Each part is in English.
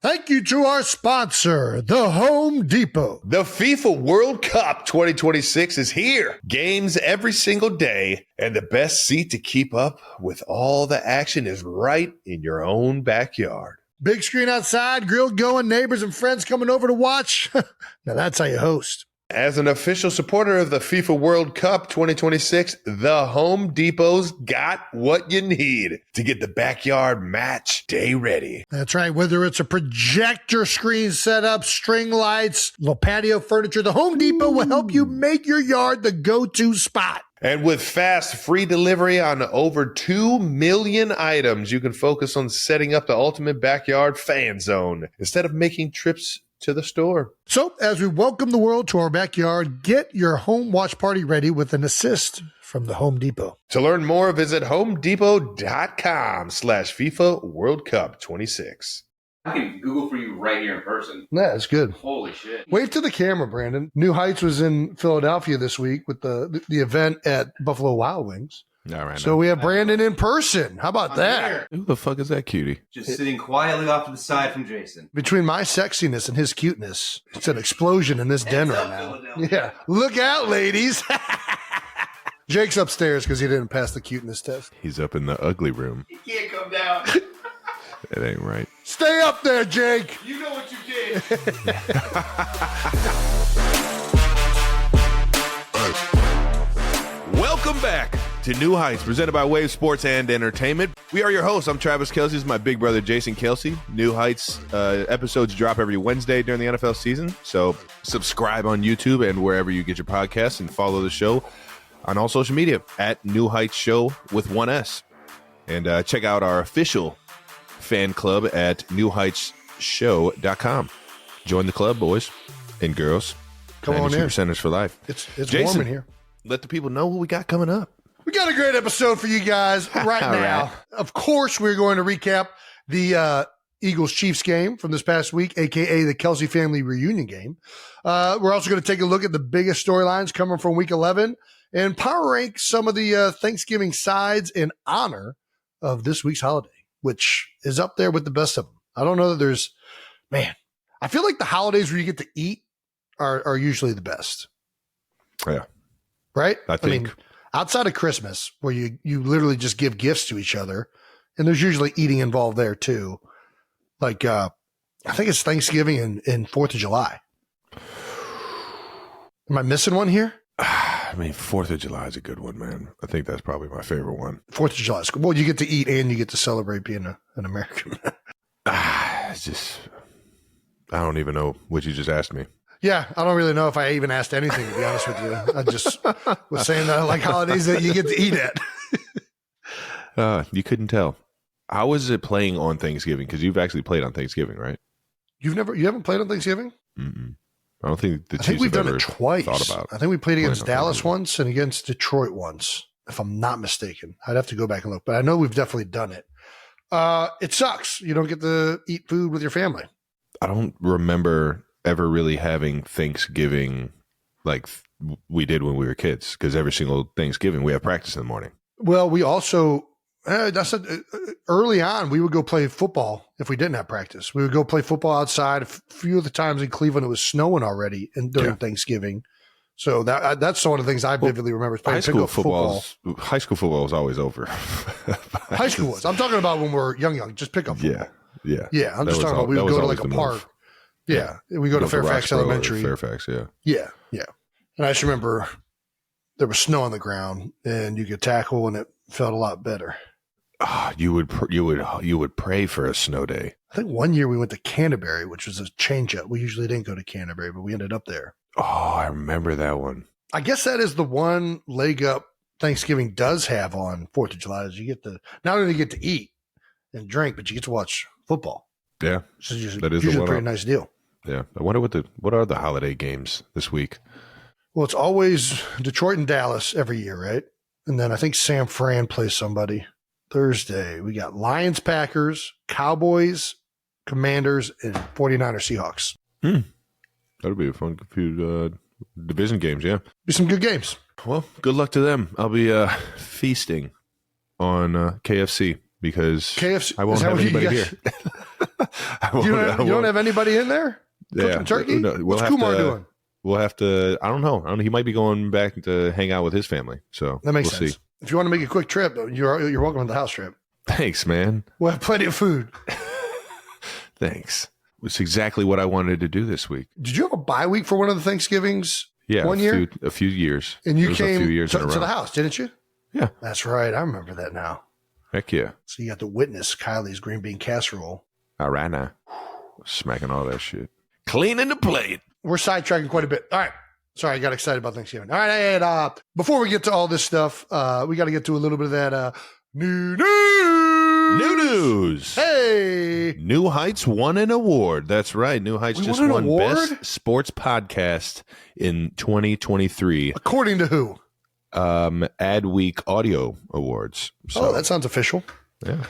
Thank you to our sponsor, the Home Depot. The FIFA World Cup 2026 is here. Games every single day, and the best seat to keep up with all the action is right in your own backyard. Big screen outside, grill going, neighbors and friends coming over to watch. Now that's how you host. As an official supporter of the FIFA World Cup 2026, the Home Depot's got what you need to get the backyard match day ready. That's right. Whether it's a projector screen setup, string lights, little patio furniture, the Home Depot will help you make your yard the go-to spot. And with fast, free delivery on over 2 million items, you can focus on setting up the ultimate backyard fan zone instead of making trips to the store. So, as we welcome the world to our backyard, get your home watch party ready with an assist from the Home Depot. To learn more, visit homedepot.com/FIFA World Cup 26. I can Google for you right here in person. Yeah, that's good. Holy shit. Wave to the camera, Brandon. New Heights was in Philadelphia this week with the event at Buffalo Wild Wings. All right. So we have Brandon in person. How about that? Here. Who the fuck is that cutie? Just sitting quietly off to the side from Jason. Between my sexiness and his cuteness, it's an explosion in this den right now. Yeah. Look out, ladies. Jake's upstairs because he didn't pass the cuteness test. He's up in the ugly room. He can't come down. It ain't right. Stay up there, Jake. You know what you did. Welcome back to New Heights, presented by Wave Sports and Entertainment. We are your hosts. I'm Travis Kelce. This is my big brother, Jason Kelce. New Heights episodes drop every Wednesday during the NFL season. So subscribe on YouTube and wherever you get your podcasts, and follow the show on all social media at New Heights Show with 1S. And check out our official fan club at newheightsshow.com. Join the club, boys and girls. Come on in. Percentage for life. It's Jason, warm in here. Let the people know what we got coming up. We got a great episode for you guys right now. Right. Of course, we're going to recap the Eagles-Chiefs game from this past week, a.k.a. the Kelce Family Reunion Game. We're also going to take a look at the biggest storylines coming from Week 11 and power rank some of the Thanksgiving sides in honor of this week's holiday, which is up there with the best of them. I don't know that there's – man, I feel like the holidays where you get to eat are usually the best. Yeah. Right? I think. mean, outside of Christmas, where you literally just give gifts to each other, and there's usually eating involved there too. Like, I think it's Thanksgiving and 4th of July. Am I missing one here? I mean, 4th of July is a good one, man. I think that's probably my favorite one. 4th of July is good. Well, you get to eat and you get to celebrate being an American. It's just, I don't even know what you just asked me. Yeah, I don't really know if I even asked anything, to be honest with you. I just was saying that I like holidays that you get to eat at. You couldn't tell. How is it playing on Thanksgiving? Because you've actually played on Thanksgiving, right? You haven't played on Thanksgiving? Mm-mm. I don't think the Chiefs I think we've have done ever it twice. thought about I think we played against playing on Dallas Thanksgiving. once and against Detroit once, if I'm not mistaken. I'd have to go back and look, but I know we've definitely done it. It sucks. You don't get to eat food with your family. I don't remember ever really having Thanksgiving like we did when we were kids, because every single Thanksgiving we have practice in the morning. Well, we also early on we would go play football if we didn't have practice. We would go play football outside. A few of the times in Cleveland it was snowing already during Thanksgiving, so that's one of the things I vividly remember. High school football was always over. High school was. I'm talking about when we're young, just pick up football. Yeah. I'm just talking about we would go to like a park. Yeah, we go to Fairfax Elementary. Fairfax, yeah. Yeah. And I just remember there was snow on the ground, and you could tackle, and it felt a lot better. You would pray for a snow day. I think one year we went to Canterbury, which was a change up. We usually didn't go to Canterbury, but we ended up there. Oh, I remember that one. I guess that is the one leg up Thanksgiving does have on 4th of July is you get to not only get to eat and drink, but you get to watch football. Yeah, which is that is usually a pretty nice deal. Yeah, I wonder what are the holiday games this week? Well, it's always Detroit and Dallas every year, right? And then I think San Fran plays somebody. Thursday, we got Lions, Packers, Cowboys, Commanders, and 49ers, Seahawks. That'll be a fun few division games, yeah. Be some good games. Well, good luck to them. I'll be feasting on KFC because KFC, I won't have anybody here. You don't have anybody in there? Cooking turkey? No, What's Kumar doing? We'll have to. I don't know. He might be going back to hang out with his family. So that makes sense. See. If you want to make a quick trip, you're welcome to the house trip. Thanks, man. We'll have plenty of food. Thanks. It's exactly what I wanted to do this week. Did you have a bye week for one of the Thanksgivings? Yeah, one year, a few years, and you came a few years to the house, didn't you? Yeah, that's right. I remember that now. Heck yeah! So you got to witness Kylie's green bean casserole. All right now, smacking all that shit, cleaning the plate. We're sidetracking quite a bit. All right. Sorry, I got excited about Thanksgiving. All right, and before we get to all this stuff, we got to get to a little bit of that new news. Hey, New Heights won an award. That's right. New Heights just won Best Sports Podcast in 2023. According to who? Adweek Audio Awards. So, that sounds official. Yeah.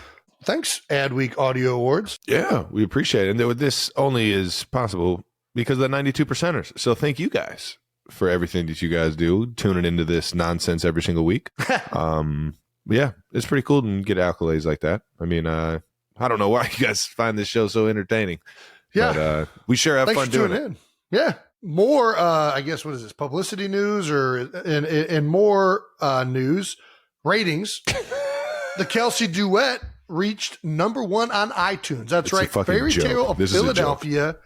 Thanks, Adweek Audio Awards. Yeah, we appreciate it. And this only is possible because of the 92%ers. So thank you guys for everything that you guys do, tuning into this nonsense every single week. Yeah, it's pretty cool to get accolades like that. I mean, I don't know why you guys find this show so entertaining. Yeah. But we sure have fun doing it. Yeah. More, I guess, what is this? Publicity news and more news. Ratings. The Kelce duet reached #1 on iTunes. That's right. Fairytale of Philadelphia.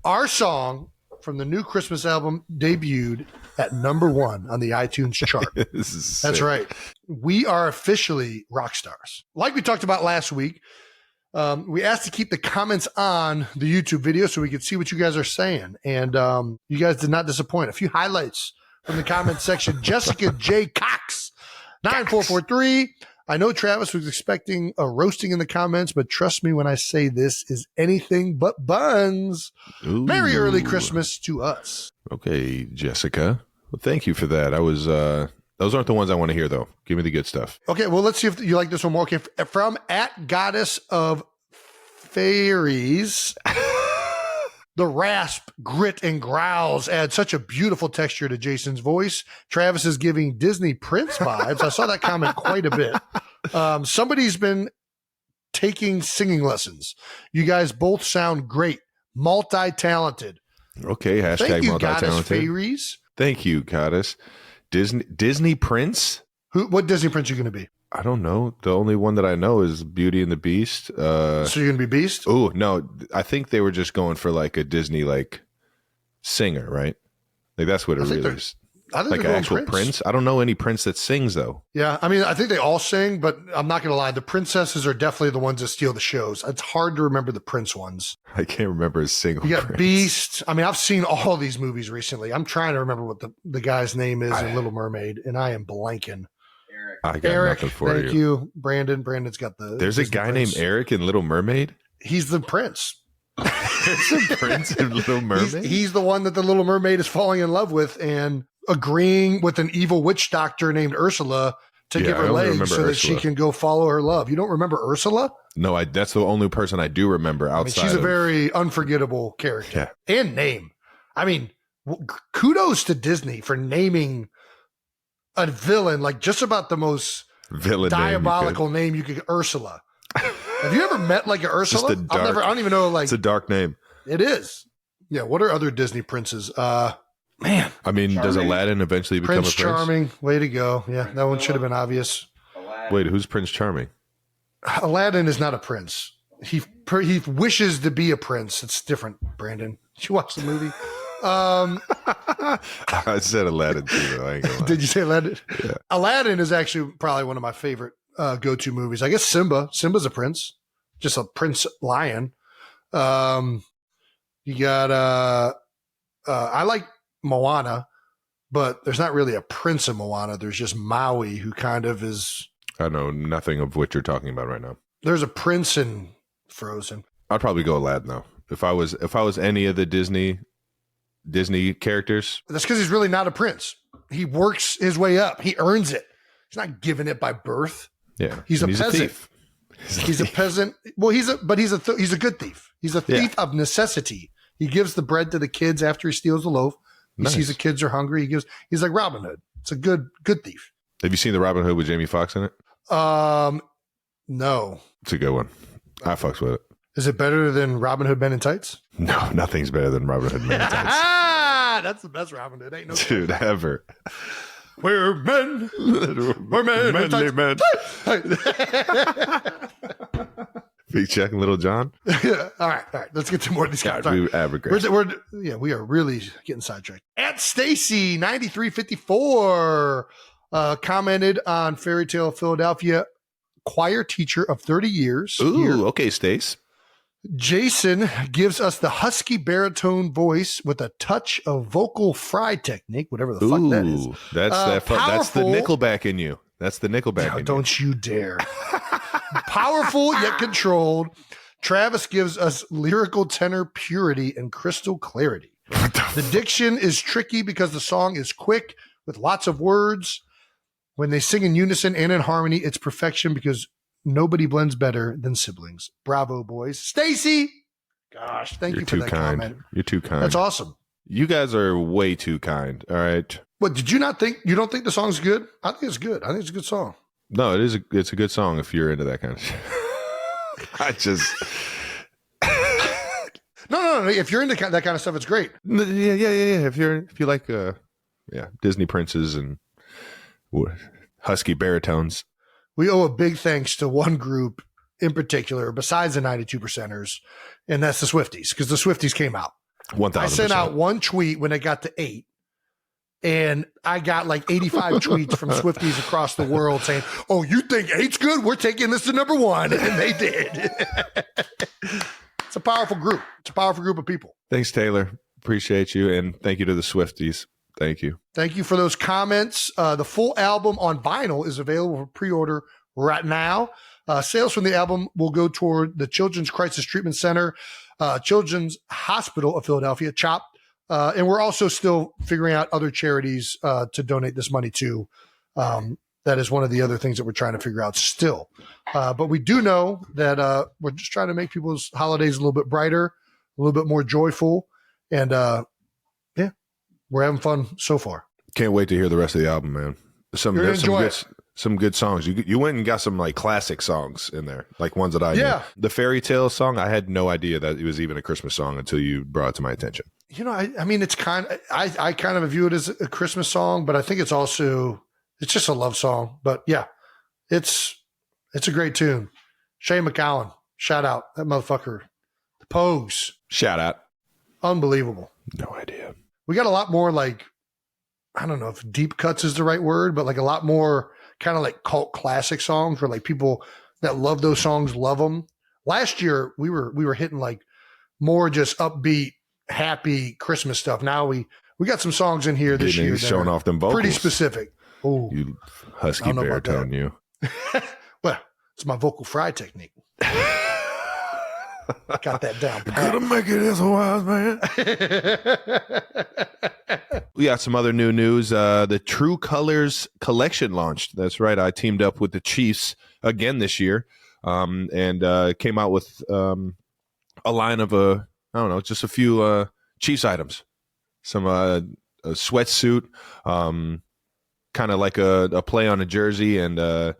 Our song from the new Christmas album debuted at #1 on the iTunes chart. That's right. We are officially rock stars. Like we talked about last week, we asked to keep the comments on the YouTube video so we could see what you guys are saying. And you guys did not disappoint. A few highlights from the comment section. Jessica J. Cox, 9443. I know Travis was expecting a roasting in the comments, but trust me when I say this is anything but buns. Ooh. Merry early Christmas to us. Okay, Jessica. Well, thank you for that. Those aren't the ones I want to hear, though. Give me the good stuff. Okay, well, let's see if you like this one more. Okay, from @Goddess of Fairies. The rasp, grit, and growls add such a beautiful texture to Jason's voice. Travis is giving Disney Prince vibes. I saw that comment quite a bit. Somebody's been taking singing lessons. You guys both sound great. Multi-talented. Okay, hashtag Thank you, multi-talented. Goddess Fairies. Thank you, Goddess. Disney Prince? What Disney Prince are you going to be? I don't know. The only one that I know is Beauty and the Beast. So you're going to be Beast? Oh, no. I think they were just going for like a Disney singer, right? Like that's what it really is. I think like an actual Prince. I don't know any Prince that sings though. Yeah, I mean, I think they all sing, but I'm not going to lie. The princesses are definitely the ones that steal the shows. It's hard to remember the Prince ones. I can't remember a single. You got Prince. Beast. I mean, I've seen all these movies recently. I'm trying to remember what the guy's name is in Little Mermaid, and I am blanking. I got nothing for thank you, Brandon. Brandon's got the. There's a guy named Eric in Little Mermaid. He's the prince. There's a prince in Little Mermaid. He's the one that the Little Mermaid is falling in love with and agreeing with an evil witch doctor named Ursula to give her legs so that she can go follow her love. You don't remember Ursula? No, that's the only person I do remember outside. She's a very unforgettable character and name. I mean, kudos to Disney for naming a villain like just about the most diabolical name you could. Ursula. Have you ever met like an Ursula? I don't even know. Like, it's a dark name. It is. Yeah. What are other Disney princes? Man. I mean, does Aladdin eventually become a prince? Prince Charming. Way to go. Yeah, that one should have been obvious. Aladdin. Wait, who's Prince Charming? Aladdin is not a prince. He wishes to be a prince. It's different, Brandon. Did you watch the movie? I said Aladdin too, though. I ain't gonna lie. Did you say Aladdin? Yeah. Aladdin is actually probably one of my favorite go-to movies. I guess Simba. Simba's a prince, just a prince lion. You got I like Moana, but there's not really a prince in Moana. There's just Maui, who kind of is. I know nothing of what you're talking about right now. There's a prince in Frozen. I'd probably go Aladdin though. If I was any of the Disney characters. That's because he's really not a prince. He works his way up. He earns it. He's not given it by birth. Yeah, he's a peasant. He's a peasant. Well, he's a good thief. He's a thief of necessity. He gives the bread to the kids after he steals the loaf. He sees the kids are hungry. He's like Robin Hood. It's a good thief. Have you seen the Robin Hood with Jamie Foxx in it? No. It's a good one. I fucks with it. Is it better than Robin Hood Men in Tights? No, nothing's better than Robin Hood Men in Tights. That's the best Robin Hood. Ain't no Dude, ever. We're men. We're men. Manly men. Big Chuck and Little John. All right. Let's get to more of these guys. We average. We are really getting sidetracked. At Stacy 9354 commented on Fairytale of Philadelphia, choir teacher of 30 years. Ooh, Here. okay, Stace. Jason gives us the husky baritone voice with a touch of vocal fry technique, whatever the fuck that is. That's the Nickelback in you. That's the Nickelback in you. Don't you dare. Powerful yet controlled. Travis gives us lyrical tenor purity and crystal clarity. The diction is tricky because the song is quick with lots of words. When they sing in unison and in harmony, it's perfection because nobody blends better than siblings. Bravo, boys. Stacy! Gosh, thank you for that comment. You're too kind. That's awesome. You guys are way too kind. All right. What, did you not think, you don't think the song's good? I think it's good. I think it's a good song. No, it's a good song if you're into that kind of shit. I just No. If you're into that kind of stuff, it's great. Yeah. If you like Disney princes and husky baritones. We owe a big thanks to one group in particular, besides the 92%ers, and that's the Swifties, because the Swifties came out. 1,000%. I sent out one tweet when it got to 8, and I got like 85 tweets from Swifties across the world saying, "Oh, you think 8's good? We're taking this to number 1," and they did. It's a powerful group. It's a powerful group of people. Thanks, Taylor. Appreciate you, and thank you to the Swifties. Thank you. Thank you for those comments. The full album on vinyl is available for pre-order right now. Sales from the album will go toward the Children's Crisis Treatment Center, Children's Hospital of Philadelphia, CHOP. And we're also still figuring out other charities to donate this money to. That is one of the other things that we're trying to figure out still. But we do know that we're just trying to make people's holidays a little bit brighter, a little bit more joyful. And we're having fun so far. Can't wait to hear the rest of the album, man. Some good songs. You went and got some like classic songs in there, like ones that I knew. The Fairytale song, I had no idea that it was even a Christmas song until you brought it to my attention. You know, I mean, it's I kind of view it as a Christmas song, but I think it's just a love song. But yeah, it's a great tune. Shane McGowan, shout out that motherfucker. The Pogues, shout out, unbelievable. No idea. We got a lot more like, I don't know if deep cuts is the right word, but like a lot more kind of like cult classic songs where like people that love those songs love them. Last year we were hitting like more just upbeat, happy Christmas stuff. Now we got some songs in here this year showing off them vocals. Pretty specific. Oh, you husky baritone, you. Well, it's my vocal fry technique. Got that down. Gonna make it as a wise man. We got some other new news. The Tru Kolors collection launched. That's right. I teamed up with the Chiefs again this year, and came out with a line of just a few Chiefs items. Some a sweatsuit, kind of like a play on a jersey, and or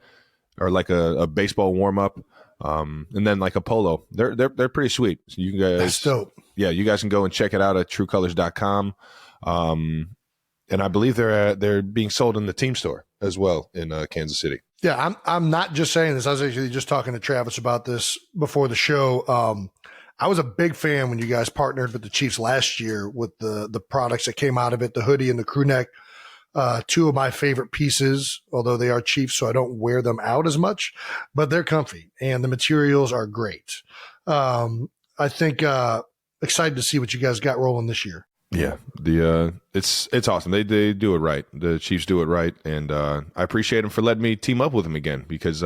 like a baseball warm up. And then like a polo. They're pretty sweet. So you guys, that's dope. Yeah, you guys can go and check it out at trukolors.com. And I believe they're being sold in the team store as well in Kansas City. Yeah, I'm not just saying this. I was actually just talking to Travis about this before the show. I was a big fan when you guys partnered with the Chiefs last year with the products that came out of it, the hoodie and the crew neck. Two of my favorite pieces, although they are Chiefs, so I don't wear them out as much, but they're comfy and the materials are great. I think excited to see what you guys got rolling this year. Yeah, it's awesome. They do it right. The Chiefs do it right, and I appreciate them for letting me team up with them again because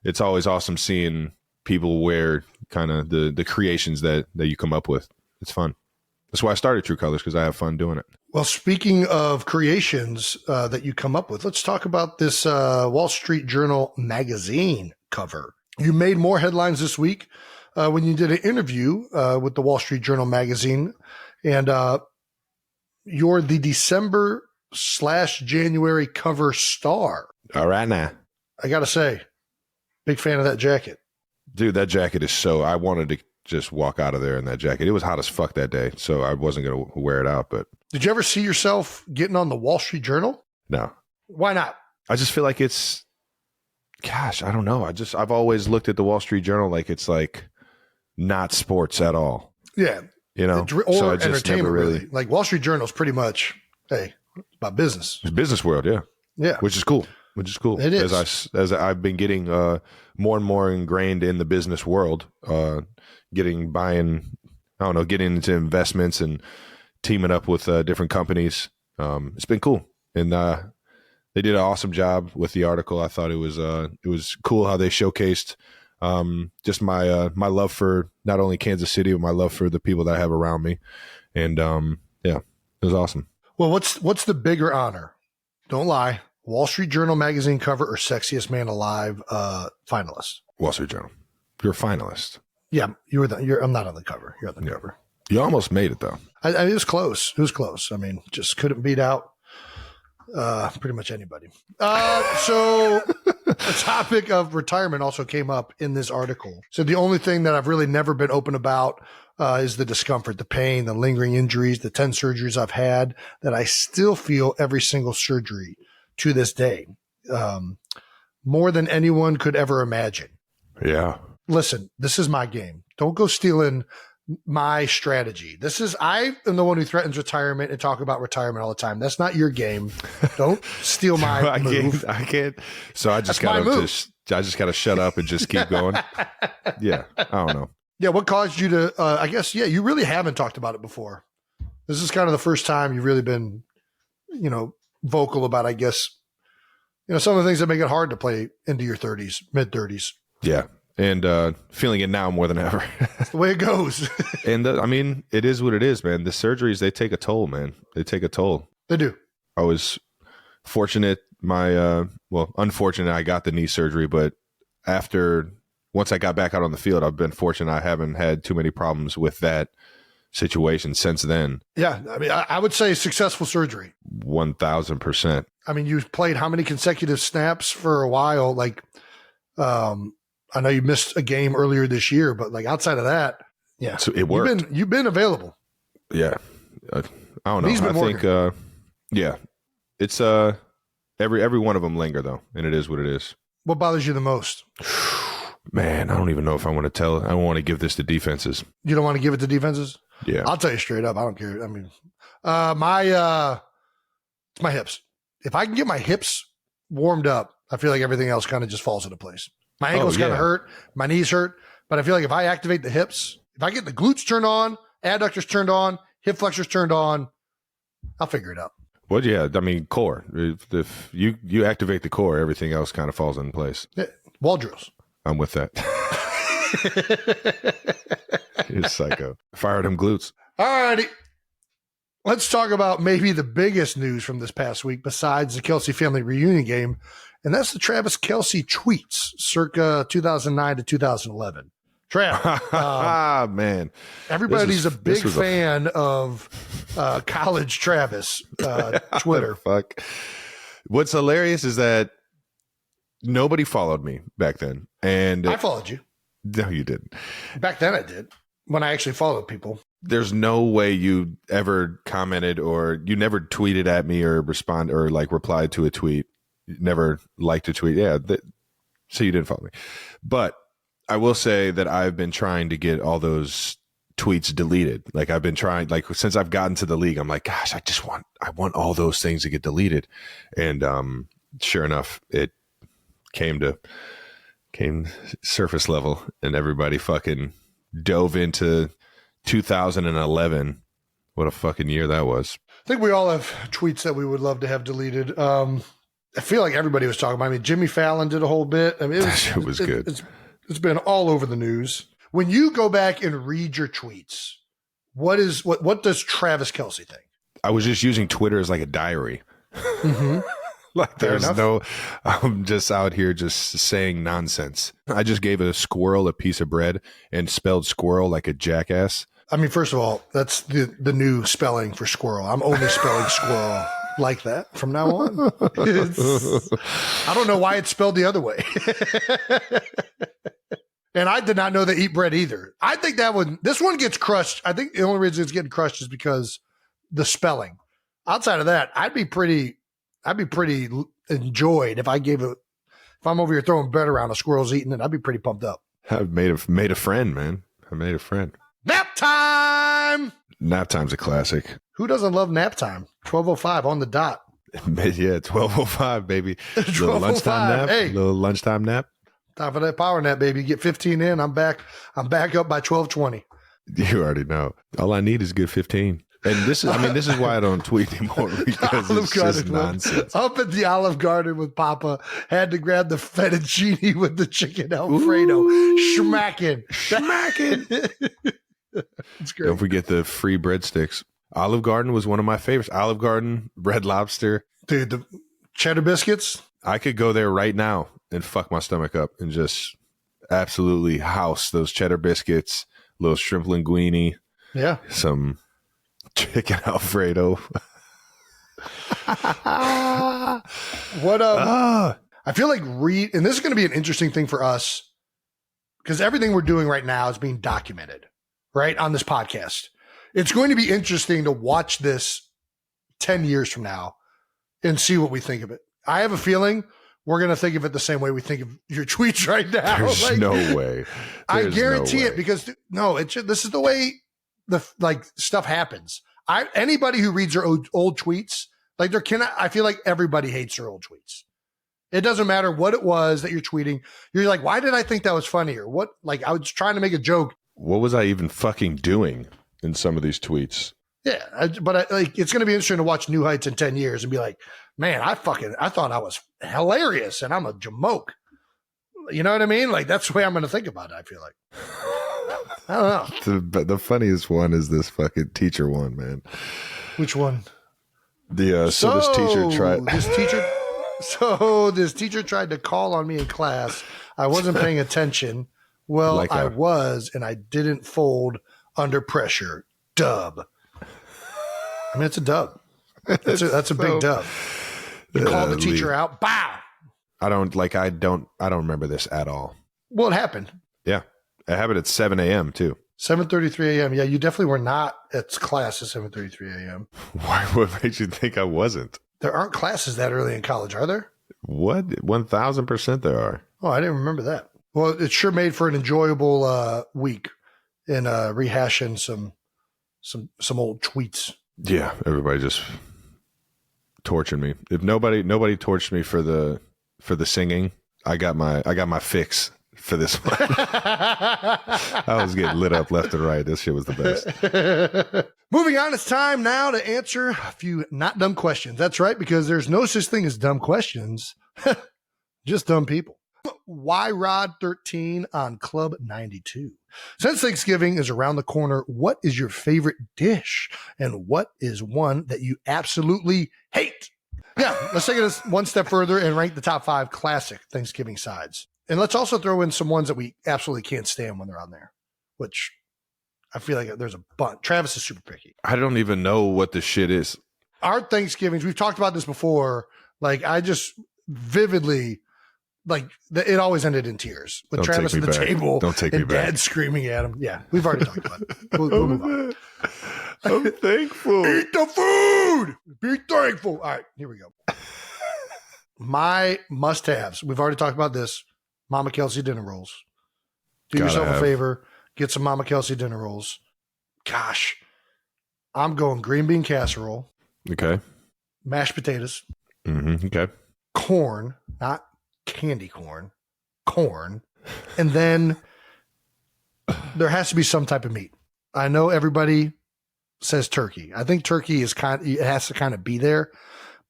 it's always awesome seeing people wear kind of the creations that you come up with. It's fun. That's why I started Tru Kolors, because I have fun doing it. Well, speaking of creations that you come up with, let's talk about this Wall Street Journal magazine cover. You made more headlines this week when you did an interview with the Wall Street Journal magazine, and you're the December/January cover star. All right now. I got to say, big fan of that jacket. Dude, that jacket is so. I wanted to just walk out of there in that jacket. It was hot as fuck that day, so I wasn't going to wear it out. But Did you ever see yourself getting on the Wall Street Journal? no, Why not? I just feel like it's. Gosh, I don't know. I've always looked at the Wall Street Journal like it's like not sports at all. Yeah. You know, Or so I just entertainment, never really. Like Wall Street Journal is pretty much, hey, about business. It's business world, yeah. Yeah. Which is cool. It is. As I've been getting more and more ingrained in the business world, getting into investments and teaming up with different companies. It's been cool, and they did an awesome job with the article. I thought it was cool how they showcased just my love for not only Kansas City, but my love for the people that I have around me, and yeah, it was awesome. Well, what's the bigger honor? Don't lie. Wall Street Journal magazine cover or Sexiest Man Alive finalist? Wall Street Journal. You're a finalist. Yeah, I'm not on the cover. You're on the cover. You almost made it though. It was close. It was close. I mean, just couldn't beat out pretty much anybody. So the topic of retirement also came up in this article. So the only thing that I've really never been open about is the discomfort, the pain, the lingering injuries, the 10 surgeries I've had that I still feel every single surgery to this day, more than anyone could ever imagine. Yeah. Listen, this is my game. Don't go stealing my strategy. I am the one who threatens retirement and talk about retirement all the time. That's not your game. Don't steal my move. I can't. So I just gotta shut up and just keep going. Yeah. I don't know. Yeah. What caused you to, I guess, you really haven't talked about it before. This is kind of the first time you've really been, vocal about, I guess, some of the things that make it hard to play into your 30s, mid 30s. Yeah. And feeling it now more than ever. That's the way it goes. And I mean, it is what it is, man. The surgeries, they take a toll, man. They take a toll. They do. I was fortunate. Unfortunate I got the knee surgery, but once I got back out on the field, I've been fortunate. I haven't had too many problems with that situation since then. Yeah. I mean, I would say successful surgery. 1,000%. I mean, you played how many consecutive snaps for a while? Like, I know you missed a game earlier this year, but like outside of that, yeah, so it worked. You've been available. Yeah. I don't know. I think, yeah, it's, every one of them linger though. And it is what it is. What bothers you the most? Man, I don't even know if I want to tell. I want to give this to defenses. You don't want to give it to defenses? Yeah. I'll tell you straight up. I don't care. I mean, it's my hips. If I can get my hips warmed up, I feel like everything else kind of just falls into place. My ankles kind of hurt. My knees hurt. But I feel like if I activate the hips, if I get the glutes turned on, adductors turned on, hip flexors turned on, I'll figure it out. Well, yeah. I mean, core. If you activate the core, everything else kind of falls into place. Yeah, wall drills. I'm with that. It's psycho. Fire them glutes. All righty. Let's talk about maybe the biggest news from this past week besides the Kelce Family Reunion Game, and that's the Travis Kelce tweets circa 2009 to 2011. Trav, man. Everybody's a big fan of college Travis Twitter. Fuck. What's hilarious is that nobody followed me back then. And I followed you. No, you didn't. Back then I did, when I actually followed people. There's no way you ever commented or you never tweeted at me or respond or like replied to a tweet. You never liked a tweet. Yeah. So you didn't follow me. But I will say that I've been trying to get all those tweets deleted. Like I've been trying, like since I've gotten to the league, I'm like, gosh, I want all those things to get deleted. And sure enough, it came surface level and everybody fucking dove into 2011. What a fucking year that was. I think we all have tweets that we would love to have deleted. I feel like everybody was talking about it. I mean, Jimmy Fallon did a whole bit. I mean, it was good. It's been all over the news. When you go back and read your tweets, what does Travis Kelce think? I was just using Twitter as like a diary. Mm-hmm. Like I'm just out here just saying nonsense. I just gave a squirrel a piece of bread and spelled squirrel like a jackass. I mean, first of all, that's the new spelling for squirrel. I'm only spelling squirrel like that from now on. I don't know why it's spelled the other way. And I did not know they eat bread either. I think this one gets crushed. I think the only reason it's getting crushed is because the spelling. Outside of that, I'd be pretty enjoyed if I'm over here throwing bread around, a squirrel's eating it. I'd be pretty pumped up. I've made a friend, man. I made a friend. Nap time. Nap time's a classic. Who doesn't love nap time? 12:05 on the dot. Yeah, 12:05, baby. Little 12:05. lunchtime nap. Hey. Little lunchtime nap. Time for that power nap, baby. Get 15 in. I'm back up by 12:20. You already know. All I need is a good 15. And this is why I don't tweet anymore, because it's just nonsense. Up at the Olive Garden with Papa, had to grab the fettuccine with the chicken Alfredo. Schmacking. It's great. Don't forget the free breadsticks. Olive Garden was one of my favorites. Olive Garden, Red Lobster. Dude, the cheddar biscuits. I could go there right now and fuck my stomach up and just absolutely house those cheddar biscuits, little shrimp linguine, Yeah. some chicken Alfredo. What I feel like and this is going to be an interesting thing for us because everything we're doing right now is being documented, right, on this podcast. It's going to be interesting to watch this 10 years from now and see what we think of it. I have a feeling we're going to think of it the same way we think of your tweets right now. There's no way. I guarantee it because this is the way stuff happens. Anybody who reads their old tweets, I feel like everybody hates their old tweets. It doesn't matter what it was that you're tweeting. You're like, why did I think that was funny? Or what? Like, I was trying to make a joke. What was I even fucking doing in some of these tweets? Yeah. It's going to be interesting to watch New Heights in 10 years and be like, man, I thought I was hilarious and I'm a jamoke. You know what I mean? Like, that's the way I'm going to think about it, I feel like. I don't know. The funniest one is this fucking teacher one, man. Which one? This teacher tried to call on me in class. I wasn't paying attention. Well, I was, and I didn't fold under pressure. Dub. I mean, it's a dub. That's a big dub. You called the teacher out. Bow. I don't remember this at all. Well, it happened. Yeah. It happened at 7 a.m. too. 7:33 a.m. Yeah, you definitely were not at class at 7:33 a.m. What made you think I wasn't? There aren't classes that early in college, are there? What? 1,000% there are. Oh, I didn't remember that. Well, it sure made for an enjoyable week in rehashing some old tweets. Yeah, everybody just torturing me. If nobody torched me for the singing, I got my fix for this one. I was getting lit up left and right. This shit was the best. Moving on, it's time now to answer a few not dumb questions. That's right, because there's no such thing as dumb questions, just dumb people. Why Rod 13 on Club 92? Since Thanksgiving is around the corner, what is your favorite dish? And what is one that you absolutely hate? Yeah, let's take it one step further and rank the top 5 classic Thanksgiving sides. And let's also throw in some ones that we absolutely can't stand when they're on there, which I feel like there's a bunch. Travis is super picky. I don't even know what the shit is. Our Thanksgivings, we've talked about this before. Like, I just vividly, like, it always ended in tears with Don't Travis take at me the back. table Don't take me and back. Dad screaming at him. Yeah, we've already talked about it. We'll move on. I'm thankful. Eat the food. Be thankful. All right, here we go. My must-haves. We've already talked about this. Mama Kelce dinner rolls. Do yourself a favor. Get some Mama Kelce dinner rolls. Gosh. I'm going green bean casserole. Okay. Mashed potatoes. Mm-hmm. Okay. Corn. Not candy corn. Corn. And then there has to be some type of meat. I know everybody says turkey. I think turkey it has to kind of be there.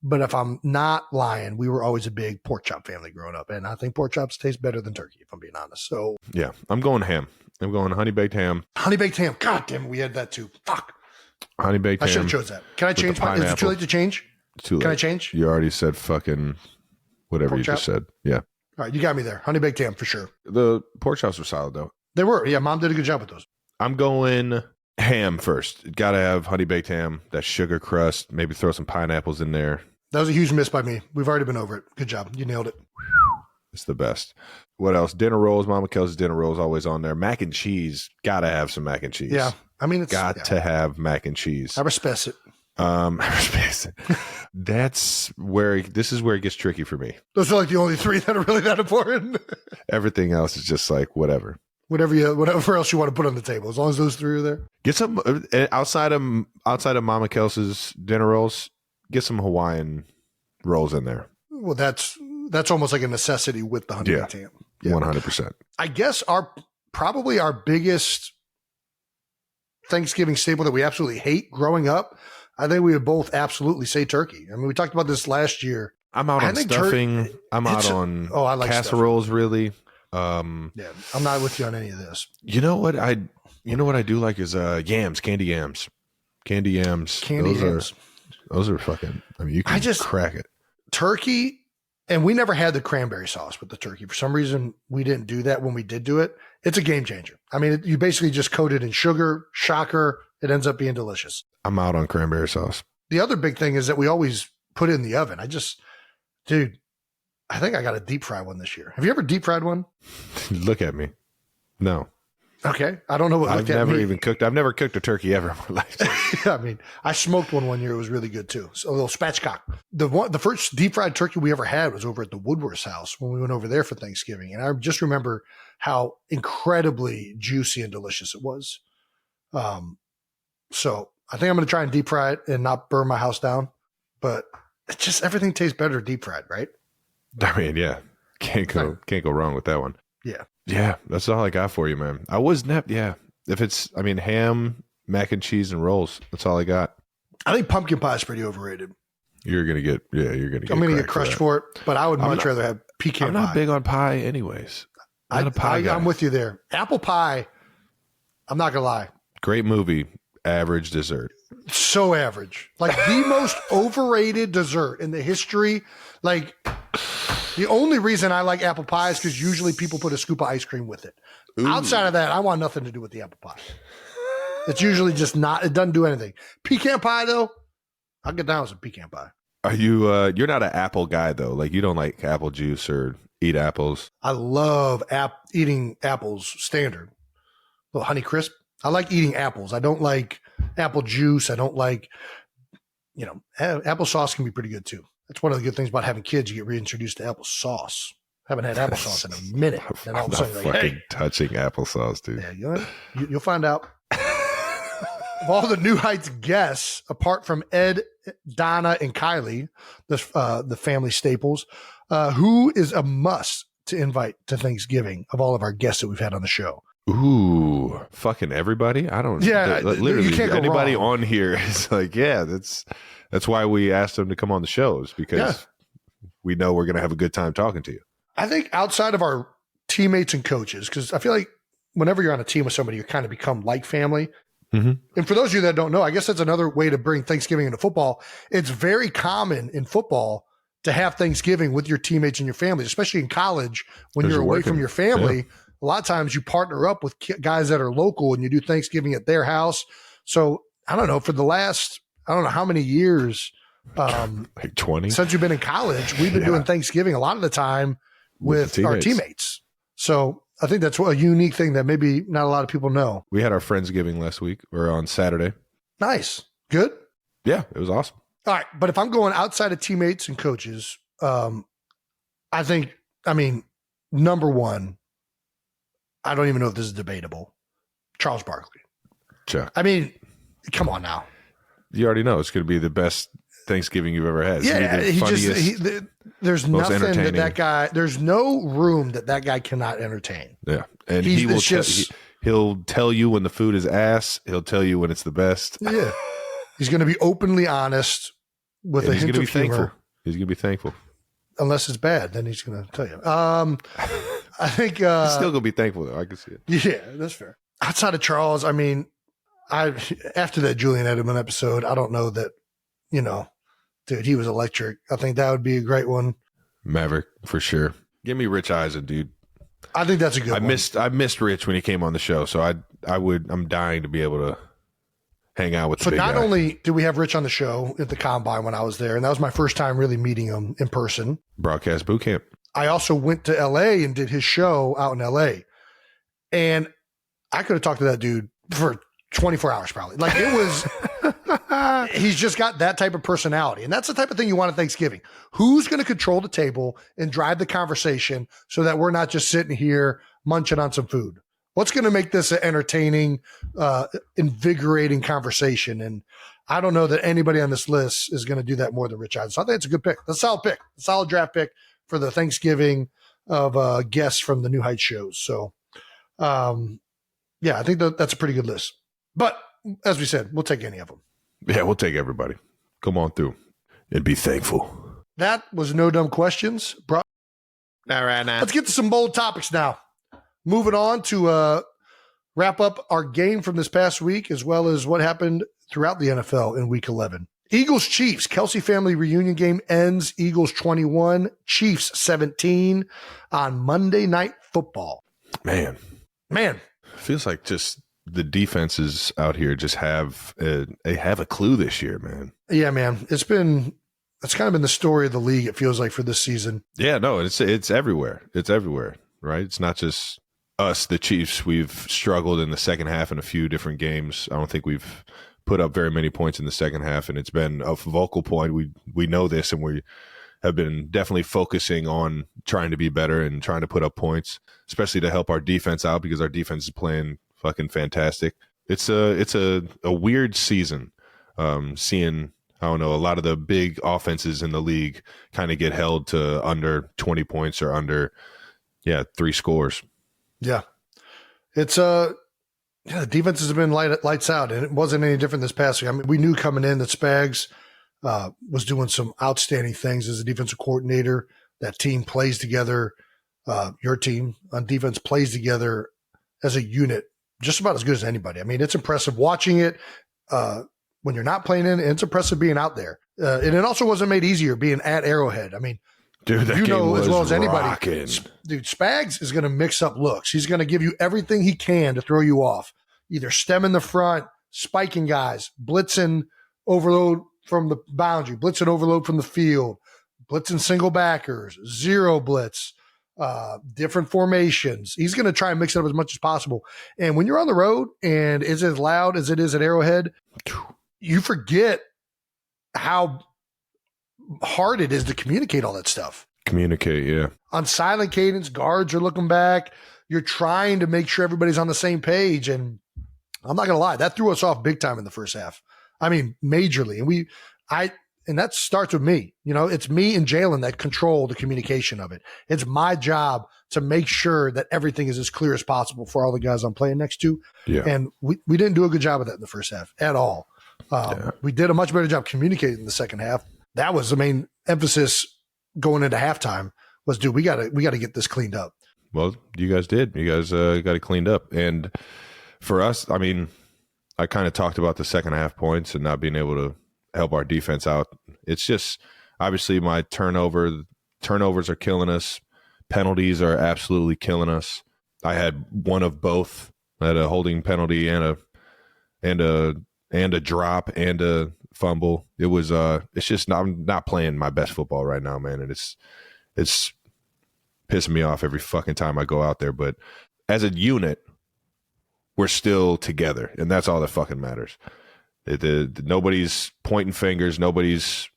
But if I'm not lying, we were always a big pork chop family growing up. And I think pork chops taste better than turkey, if I'm being honest. So yeah, I'm going ham. I'm going honey baked ham. Honey baked ham. God damn it, we had that too. Fuck. Honey baked ham. I should have chose that. Can I change the my? Is it too pineapple. late to change? Too late. Can I change? You already said fucking whatever Pork you just chop? said. Yeah. All right, you got me there. Honey baked ham for sure. The pork chops were solid though. They were. Yeah, Mom did a good job with those. I'm going ham first. Got to have honey baked ham, that sugar crust, maybe throw some pineapples in there. That was a huge miss by me. We've already been over it. Good job. You nailed it. It's the best. What else? Dinner rolls. Mama Kelce's dinner rolls always on there. Mac and cheese. Gotta have some mac and cheese. Yeah. I mean, it's got to have mac and cheese. I respect it. This is where it gets tricky for me. Those are like the only three that are really that important. Everything else is just like whatever. Whatever else you want to put on the table, as long as those three are there. Get some outside of Mama Kelce's dinner rolls. Get some Hawaiian rolls in there. Well, that's almost like a necessity with the honey baked ham. 100%. I guess probably our biggest Thanksgiving staple that we absolutely hate growing up, I think we would both absolutely say turkey. I mean, we talked about this last year. I'm out on stuffing. I'm out on I like casseroles. Stuffing. Really. Yeah, I'm not with you on any of this. You know what I do like is yams, candy yams. Those are fucking. I mean, you can crack it. Turkey, and we never had the cranberry sauce with the turkey. For some reason, we didn't do that when we did do it. It's a game changer. I mean, you basically just coat it in sugar. Shocker. It ends up being delicious. I'm out on cranberry sauce. The other big thing is that we always put it in the oven. Dude, I think I got a deep fry one this year. Have you ever deep fried one? Look at me. No. Okay. I don't know what I've never even cooked. I've never cooked a turkey ever in my life. I mean, I smoked one year. It was really good too. So a little spatchcock. The first deep fried turkey we ever had was over at the Woodworth's house when we went over there for Thanksgiving. And I just remember how incredibly juicy and delicious it was. So I think I'm going to try and deep fry it and not burn my house down. But it's just everything tastes better deep fried, right? I mean, yeah. Can't go wrong with that one. Yeah. Yeah, that's all I got for you, man. I was if it's, I mean, ham, mac and cheese, and rolls, that's all I got. I think pumpkin pie is pretty overrated. I'm going to get crushed for it, but I would much rather have pecan pie. I'm not big on pie anyways. I'm not a pie guy. I'm with you there. Apple pie, I'm not going to lie. Great movie, average dessert. So average. Like the most overrated dessert in the history. Like, the only reason I like apple pie is because usually people put a scoop of ice cream with it. Ooh. Outside of that, I want nothing to do with the apple pie. It's usually just it doesn't do anything. Pecan pie, though, I'll get down with some pecan pie. Are you, you're not an apple guy, though? Like, you don't like apple juice or eat apples? I love eating apples standard. A little Honey Crisp. I like eating apples. I don't like apple juice. I don't like, applesauce can be pretty good, too. That's one of the good things about having kids. You get reintroduced to applesauce. Haven't had applesauce in a minute. And all of a sudden, I'm not fucking touching applesauce, dude. Yeah, you'll find out. Of all the New Heights guests, apart from Ed, Donna, and Kylie, the family staples, who is a must to invite to Thanksgiving of all of our guests that we've had on the show? Ooh, fucking everybody. I don't. Yeah, literally, you can't go anybody wrong. on here is like, yeah, that's why we asked them to come on the shows, because we know we're going to have a good time talking to you. I think outside of our teammates and coaches, because I feel like whenever you're on a team with somebody, you kind of become like family. Mm-hmm. And for those of you that don't know, I guess that's another way to bring Thanksgiving into football. It's very common in football to have Thanksgiving with your teammates and your families, especially in college when you're away from your family. Yeah. A lot of times you partner up with guys that are local and you do Thanksgiving at their house. So I don't know, for the last, I don't know how many years, like 20 since you've been in college, we've been doing Thanksgiving a lot of the time with our teammates. So I think that's a unique thing that maybe not a lot of people know. We had our Friendsgiving last week or on Saturday. Nice. Good. Yeah, it was awesome. All right. But if I'm going outside of teammates and coaches, I mean, number one, I don't even know if this is debatable. Charles Barkley. Chuck. I mean, come on now. You already know it's going to be the best Thanksgiving you've ever had. Yeah, there's nothing that guy, there's no room that guy cannot entertain. Yeah. And he'll tell you when the food is ass. He'll tell you when it's the best. Yeah. He's going to be openly honest with a hint of humor. He's going to be thankful. Unless it's bad, then he's going to tell you. I think he's still going to be thankful, though. I can see it. Yeah, that's fair. Outside of Charles, I mean, after that Julian Edelman episode, I don't know that, dude, he was electric. I think that would be a great one. Maverick, for sure. Give me Rich Eisen, dude. I think that's a good one. I missed Rich when he came on the show, so I'm dying to be able to hang out with the big guy. So not only did we have Rich on the show at the Combine when I was there, and that was my first time really meeting him in person. Broadcast boot camp. I also went to LA and did his show out in LA. And I could have talked to that dude for 24 hours probably. Like it was, he's just got that type of personality. And that's the type of thing you want at Thanksgiving. Who's going to control the table and drive the conversation so that we're not just sitting here munching on some food? What's going to make this an entertaining, invigorating conversation? And I don't know that anybody on this list is going to do that more than Rich Eisen. So I think it's a good pick. A solid pick, a solid draft pick for the Thanksgiving of guests from the New Heights shows. So, yeah, I think that's a pretty good list. But as we said, we'll take any of them. Yeah, we'll take everybody. Come on through and be thankful. That was No Dumb Questions. All right, now. Let's get to some bold topics now. Moving on to wrap up our game from this past week, as well as what happened throughout the NFL in Week 11. Eagles Chiefs Kelce Family Reunion Game ends. Eagles 21, Chiefs 17 on Monday Night Football. Man, feels like just the defenses out here just have a clue this year, man. Yeah, man, it's kind of been the story of the league. It feels like for this season. Yeah, no, it's everywhere. It's everywhere, right? It's not just us, the Chiefs. We've struggled in the second half in a few different games. I don't think we've put up very many points in the second half, and it's been a focal point. We know this, and we have been definitely focusing on trying to be better and trying to put up points, especially to help our defense out because our defense is playing fucking fantastic. It's a weird season, seeing, I don't know, a lot of the big offenses in the league kind of get held to under 20 points or under 3 scores. Yeah. It's the defenses have been lights out, and it wasn't any different this past week. I mean, we knew coming in that Spags was doing some outstanding things as a defensive coordinator. That team plays together. Your team on defense plays together as a unit just about as good as anybody. I mean, it's impressive watching it when you're not playing in, and it's impressive being out there. And it also wasn't made easier being at Arrowhead. I mean, dude, that game was as well as anybody. rocking. Dude, Spags is going to mix up looks. He's going to give you everything he can to throw you off, either stemming the front, spiking guys, blitzing overload from the boundary, blitzing overload from the field, blitzing single backers, zero blitz, different formations. He's going to try and mix it up as much as possible. And when you're on the road and it's as loud as it is at Arrowhead, you forget how hard it is to communicate all that stuff. Communicate, yeah. On silent cadence, guards are looking back. You're trying to make sure everybody's on the same page. And I'm not going to lie, that threw us off big time in the first half. I mean, majorly. And that starts with me. You know, it's me and Jalen that control the communication of it. It's my job to make sure that everything is as clear as possible for all the guys I'm playing next to. Yeah. And we didn't do a good job of that in the first half at all. We did a much better job communicating in the second half. That was the main emphasis going into halftime was, dude, we got to get this cleaned up. Well, you guys did. You guys got it cleaned up. And for us, I mean, I kind of talked about the second half points and not being able to help our defense out. It's just obviously my turnovers are killing us. Penalties are absolutely killing us. I had one of both. I had a holding penalty and a drop and a fumble. It was it's just I'm not playing my best football right now, man, and it's pissing me off every fucking time I go out there. But as a unit, we're still together, and that's all that fucking matters. Nobody's pointing fingers. Nobody's,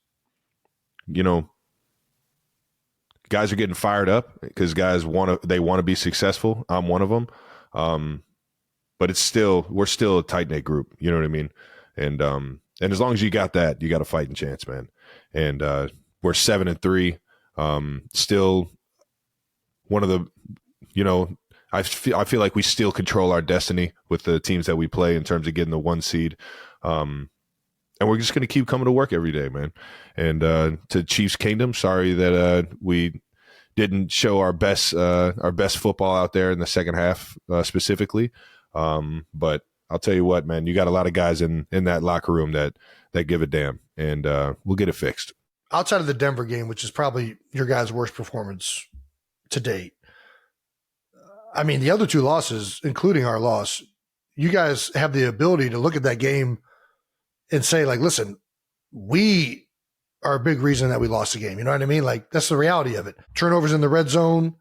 guys are getting fired up because guys want to be successful. I'm one of them. But we're still a tight knit group. You know what I mean? And as long as you got that, you got a fighting chance, man. And we're 7-3. Still one of the, I feel like we still control our destiny with the teams that we play in terms of getting the 1 seed. And we're just going to keep coming to work every day, man. And to Chiefs Kingdom, sorry that we didn't show our best football out there in the second half specifically. But I'll tell you what, man, you got a lot of guys in that locker room that give a damn, and we'll get it fixed. Outside of the Denver game, which is probably your guys' worst performance to date, I mean, the other 2 losses, including our loss, you guys have the ability to look at that game and say, like, listen, we are a big reason that we lost the game. You know what I mean? Like, that's the reality of it. Turnovers in the red zone,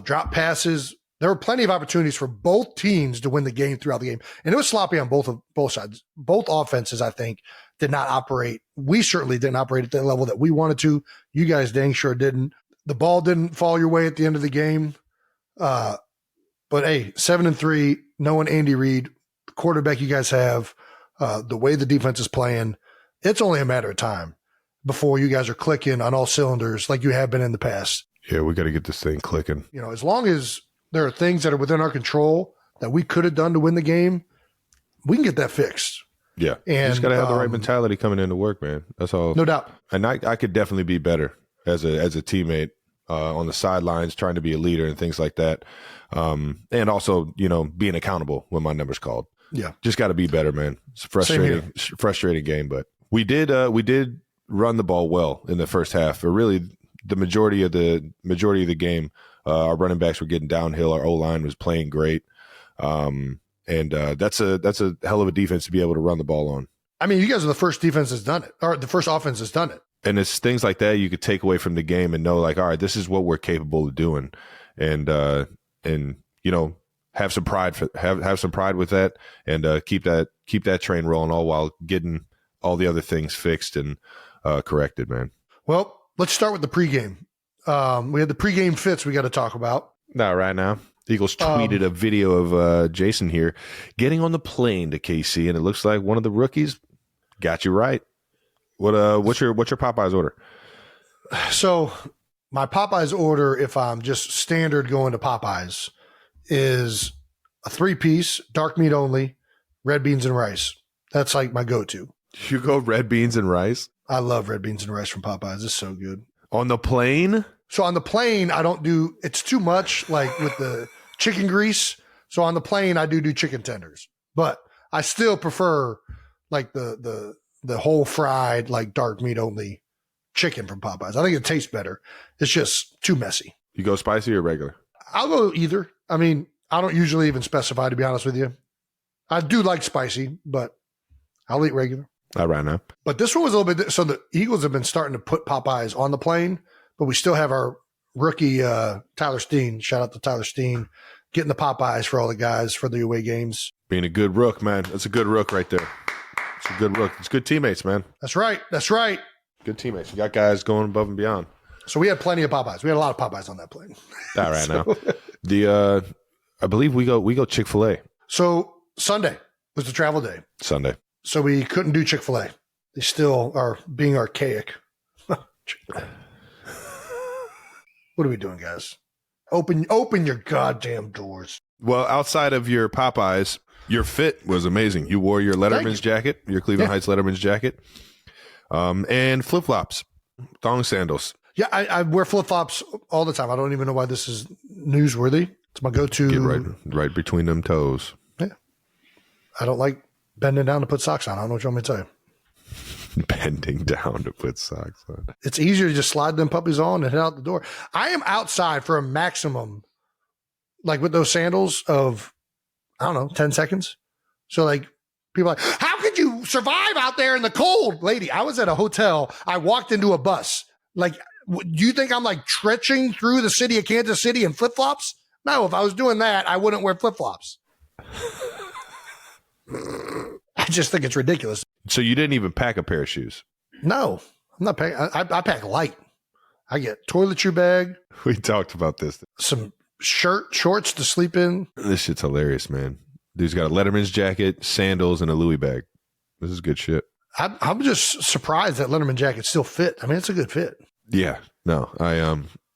drop passes. There were plenty of opportunities for both teams to win the game throughout the game. And it was sloppy on both sides. Both offenses, I think, did not operate. We certainly didn't operate at the level that we wanted to. You guys dang sure didn't. The ball didn't fall your way at the end of the game. But hey, 7-3, knowing Andy Reid, the quarterback you guys have, the way the defense is playing, it's only a matter of time before you guys are clicking on all cylinders like you have been in the past. Yeah, we got to get this thing clicking. You know, as long as there are things that are within our control that we could have done to win the game, we can get that fixed. Yeah, And, you just got to have the right mentality coming into work, man. That's all. No doubt. And I could definitely be better as a teammate on the sidelines, trying to be a leader and things like that. And also, you know, being accountable when my number's called. Yeah. Just got to be better, man. It's a frustrating game, but we did run the ball well in the first half. But really, the majority of the game, our running backs were getting downhill. Our O-line was playing great. And that's a hell of a defense to be able to run the ball on. I mean, you guys are the first defense that's done it, or the first offense that's done it. And it's things like that you could take away from the game and know, like, all right, this is what we're capable of doing, and you know, have some pride have some pride with that, and keep that train rolling, all while getting all the other things fixed and corrected, man. Well, let's start with the pregame. We had the pregame fits we got to talk about. Not right now. The Eagles tweeted a video of Jason here getting on the plane to KC, and it looks like one of the rookies got you right. What's your Popeyes order? So my Popeyes order, if I'm just standard going to Popeyes, is a 3-piece, dark meat only, red beans and rice. That's like my go-to. You go red beans and rice? I love red beans and rice from Popeyes. It's so good. On the plane? So on the plane, I don't do, it's too much like with the chicken grease. So on the plane, I do chicken tenders, but I still prefer like the whole fried, like dark meat only chicken from Popeyes. I think it tastes better. It's just too messy. You go spicy or regular? I'll go either. I mean, I don't usually even specify, to be honest with you. I do like spicy, but I'll eat regular. Not right now. But this one was a little bit, so the Eagles have been starting to put Popeyes on the plane, but we still have our rookie Tyler Steen. Shout out to Tyler Steen, getting the Popeyes for all the guys for the away games. Being a good rook, man. That's a good rook right there. It's a good rook. It's good teammates, man. That's right. That's right. Good teammates. You got guys going above and beyond. So we had plenty of Popeyes. We had a lot of Popeyes on that plane. All right, now I believe we go Chick-fil-A So Sunday was the travel day. Sunday. So we couldn't do Chick-fil-A. They still are being archaic. What are we doing, guys? Open your goddamn doors. Well, outside of your Popeyes, your fit was amazing. You wore your Letterman's jacket, your Cleveland Heights Letterman's jacket, and flip-flops, thong sandals. Yeah, I wear flip-flops all the time. I don't even know why this is newsworthy. It's my go-to. Get right between them toes. Yeah. I don't like bending down to put socks on. I don't know what you want me to tell you. Bending down to put socks on. It's easier to just slide them puppies on and head out the door. I am outside for a maximum, like with those sandals, of, I don't know, 10 seconds. So like people are like, how could you survive out there in the cold? Lady, I was at a hotel. I walked into a bus. Like, do you think I'm like trekking through the city of Kansas City in flip-flops? No, if I was doing that, I wouldn't wear flip-flops. I just think it's ridiculous. So you didn't even pack a pair of shoes? No, I'm not packing. I pack light. I get toiletry bag. We talked about this. Some shorts to sleep in. This shit's hilarious, man. Dude's got a Letterman's jacket, sandals, and a Louis bag. This is good shit. I'm just surprised that Letterman jacket still fit. I mean, it's a good fit. Yeah, no,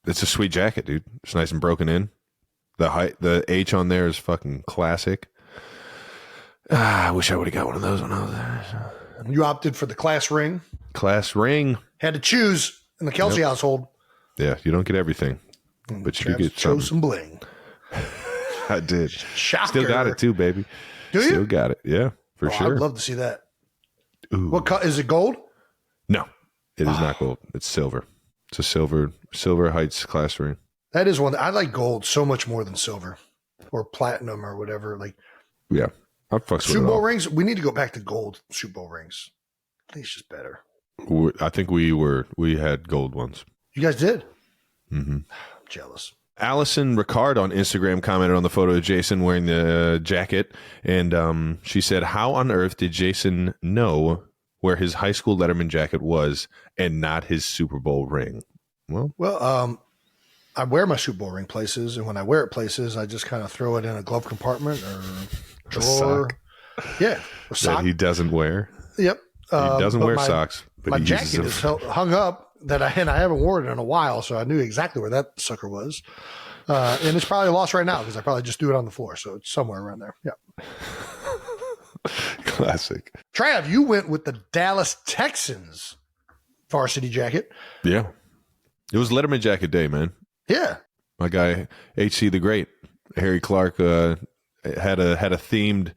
it's a sweet jacket, dude. It's nice and broken in. The H on there is fucking classic. I wish I would have got one of those when I was there. You opted for the class ring. Class ring. Had to choose in the Kelce household. Yeah, you don't get everything, but you do get chose something. some bling. I did. Shocker. Still got it too, baby. Do you? Still got it. Yeah, for sure. I'd love to see that. Ooh. What color is it? Gold? No, it is not gold. It's silver. It's a silver Heights class ring. That is one. I like gold so much more than silver or platinum or whatever. Like, yeah, I fucks with Super it Bowl all. rings. We need to go back to gold Super Bowl rings. I think it's just better. I think we had gold ones. You guys did? Mm-hmm. I'm jealous. Allison Ricard on Instagram commented on the photo of Jason wearing the jacket, and she said, "How on earth did Jason know where his high school Letterman jacket was and not his Super Bowl ring?" Well, I wear my Super Bowl ring places, and when I wear it places, I just kind of throw it in a glove compartment or drawer. Yeah, a sock. That he doesn't wear. Yep. He doesn't wear socks. But my he uses jacket is hung up I haven't worn it in a while, so I knew exactly where that sucker was. And it's probably lost right now because I probably just threw it on the floor, so it's somewhere around there. Yeah. Classic. Trav, you went with the Dallas Texans varsity jacket. Yeah. It was Letterman jacket day, man. Yeah. My guy, HC the Great, Harry Clark, had a themed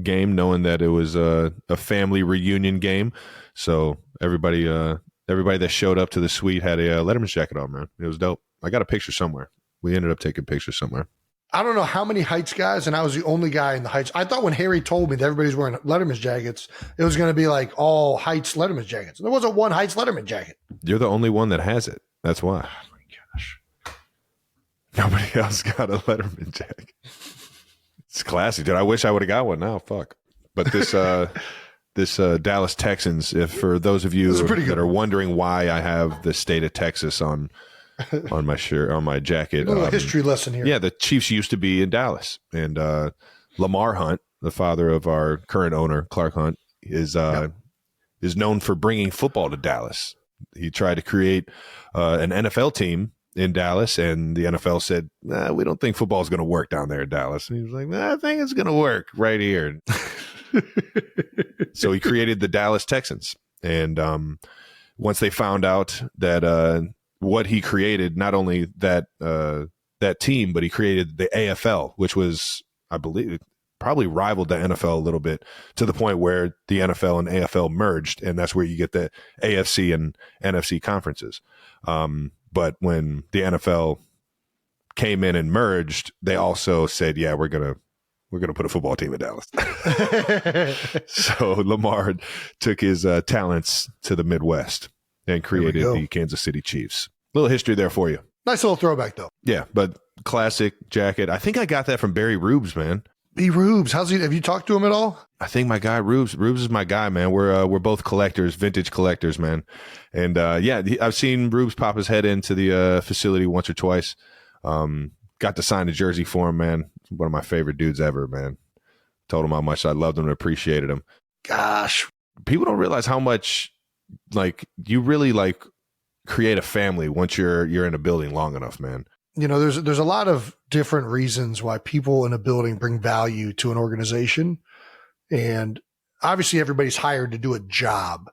game, knowing that it was a family reunion game. So everybody that showed up to the suite had a Letterman's jacket on, man. It was dope. I got a picture somewhere. We ended up taking pictures somewhere. I don't know how many Heights guys, and I was the only guy in the Heights. I thought when Harry told me that everybody's wearing Letterman's jackets, it was going to be like all Heights Letterman's jackets. There wasn't one Heights Letterman jacket. You're the only one that has it. That's why. Oh my gosh. Nobody else got a Letterman jacket. It's classy, dude. I wish I would have got one now. Fuck. But this this Dallas Texans, if for those of you that are wondering why I have the state of Texas on my shirt, on my jacket. A little history lesson here. Yeah, the Chiefs used to be in Dallas, and Lamar Hunt, the father of our current owner, Clark Hunt, is known for bringing football to Dallas. He tried to create an NFL team in Dallas, and the NFL said, we don't think football is going to work down there in Dallas. And he was like, I think it's going to work right here. So he created the Dallas Texans. And once they found out that what he created, not only that team, but he created the AFL, which was, I believe, probably rivaled the NFL a little bit, to the point where the NFL and AFL merged, and that's where you get the AFC and NFC conferences. But when the NFL came in and merged, they also said, yeah, we're gonna put a football team in Dallas. So Lamar took his talents to the Midwest and created the Kansas City Chiefs. Little history there for you. Nice little throwback, though. Yeah, but classic jacket. I think I got that from Barry Rubes, man. B. Rubes, how's he? Have you talked to him at all? I think my guy Rubes is my guy, man. We're both collectors, vintage collectors, man. And I've seen Rubes pop his head into the facility once or twice. Got to sign a jersey for him, man. One of my favorite dudes ever, man. Told him how much I loved him and appreciated him. Gosh, people don't realize how much you really create a family once you're in a building long enough, man. You know, there's a lot of different reasons why people in a building bring value to an organization. And obviously everybody's hired to do a job.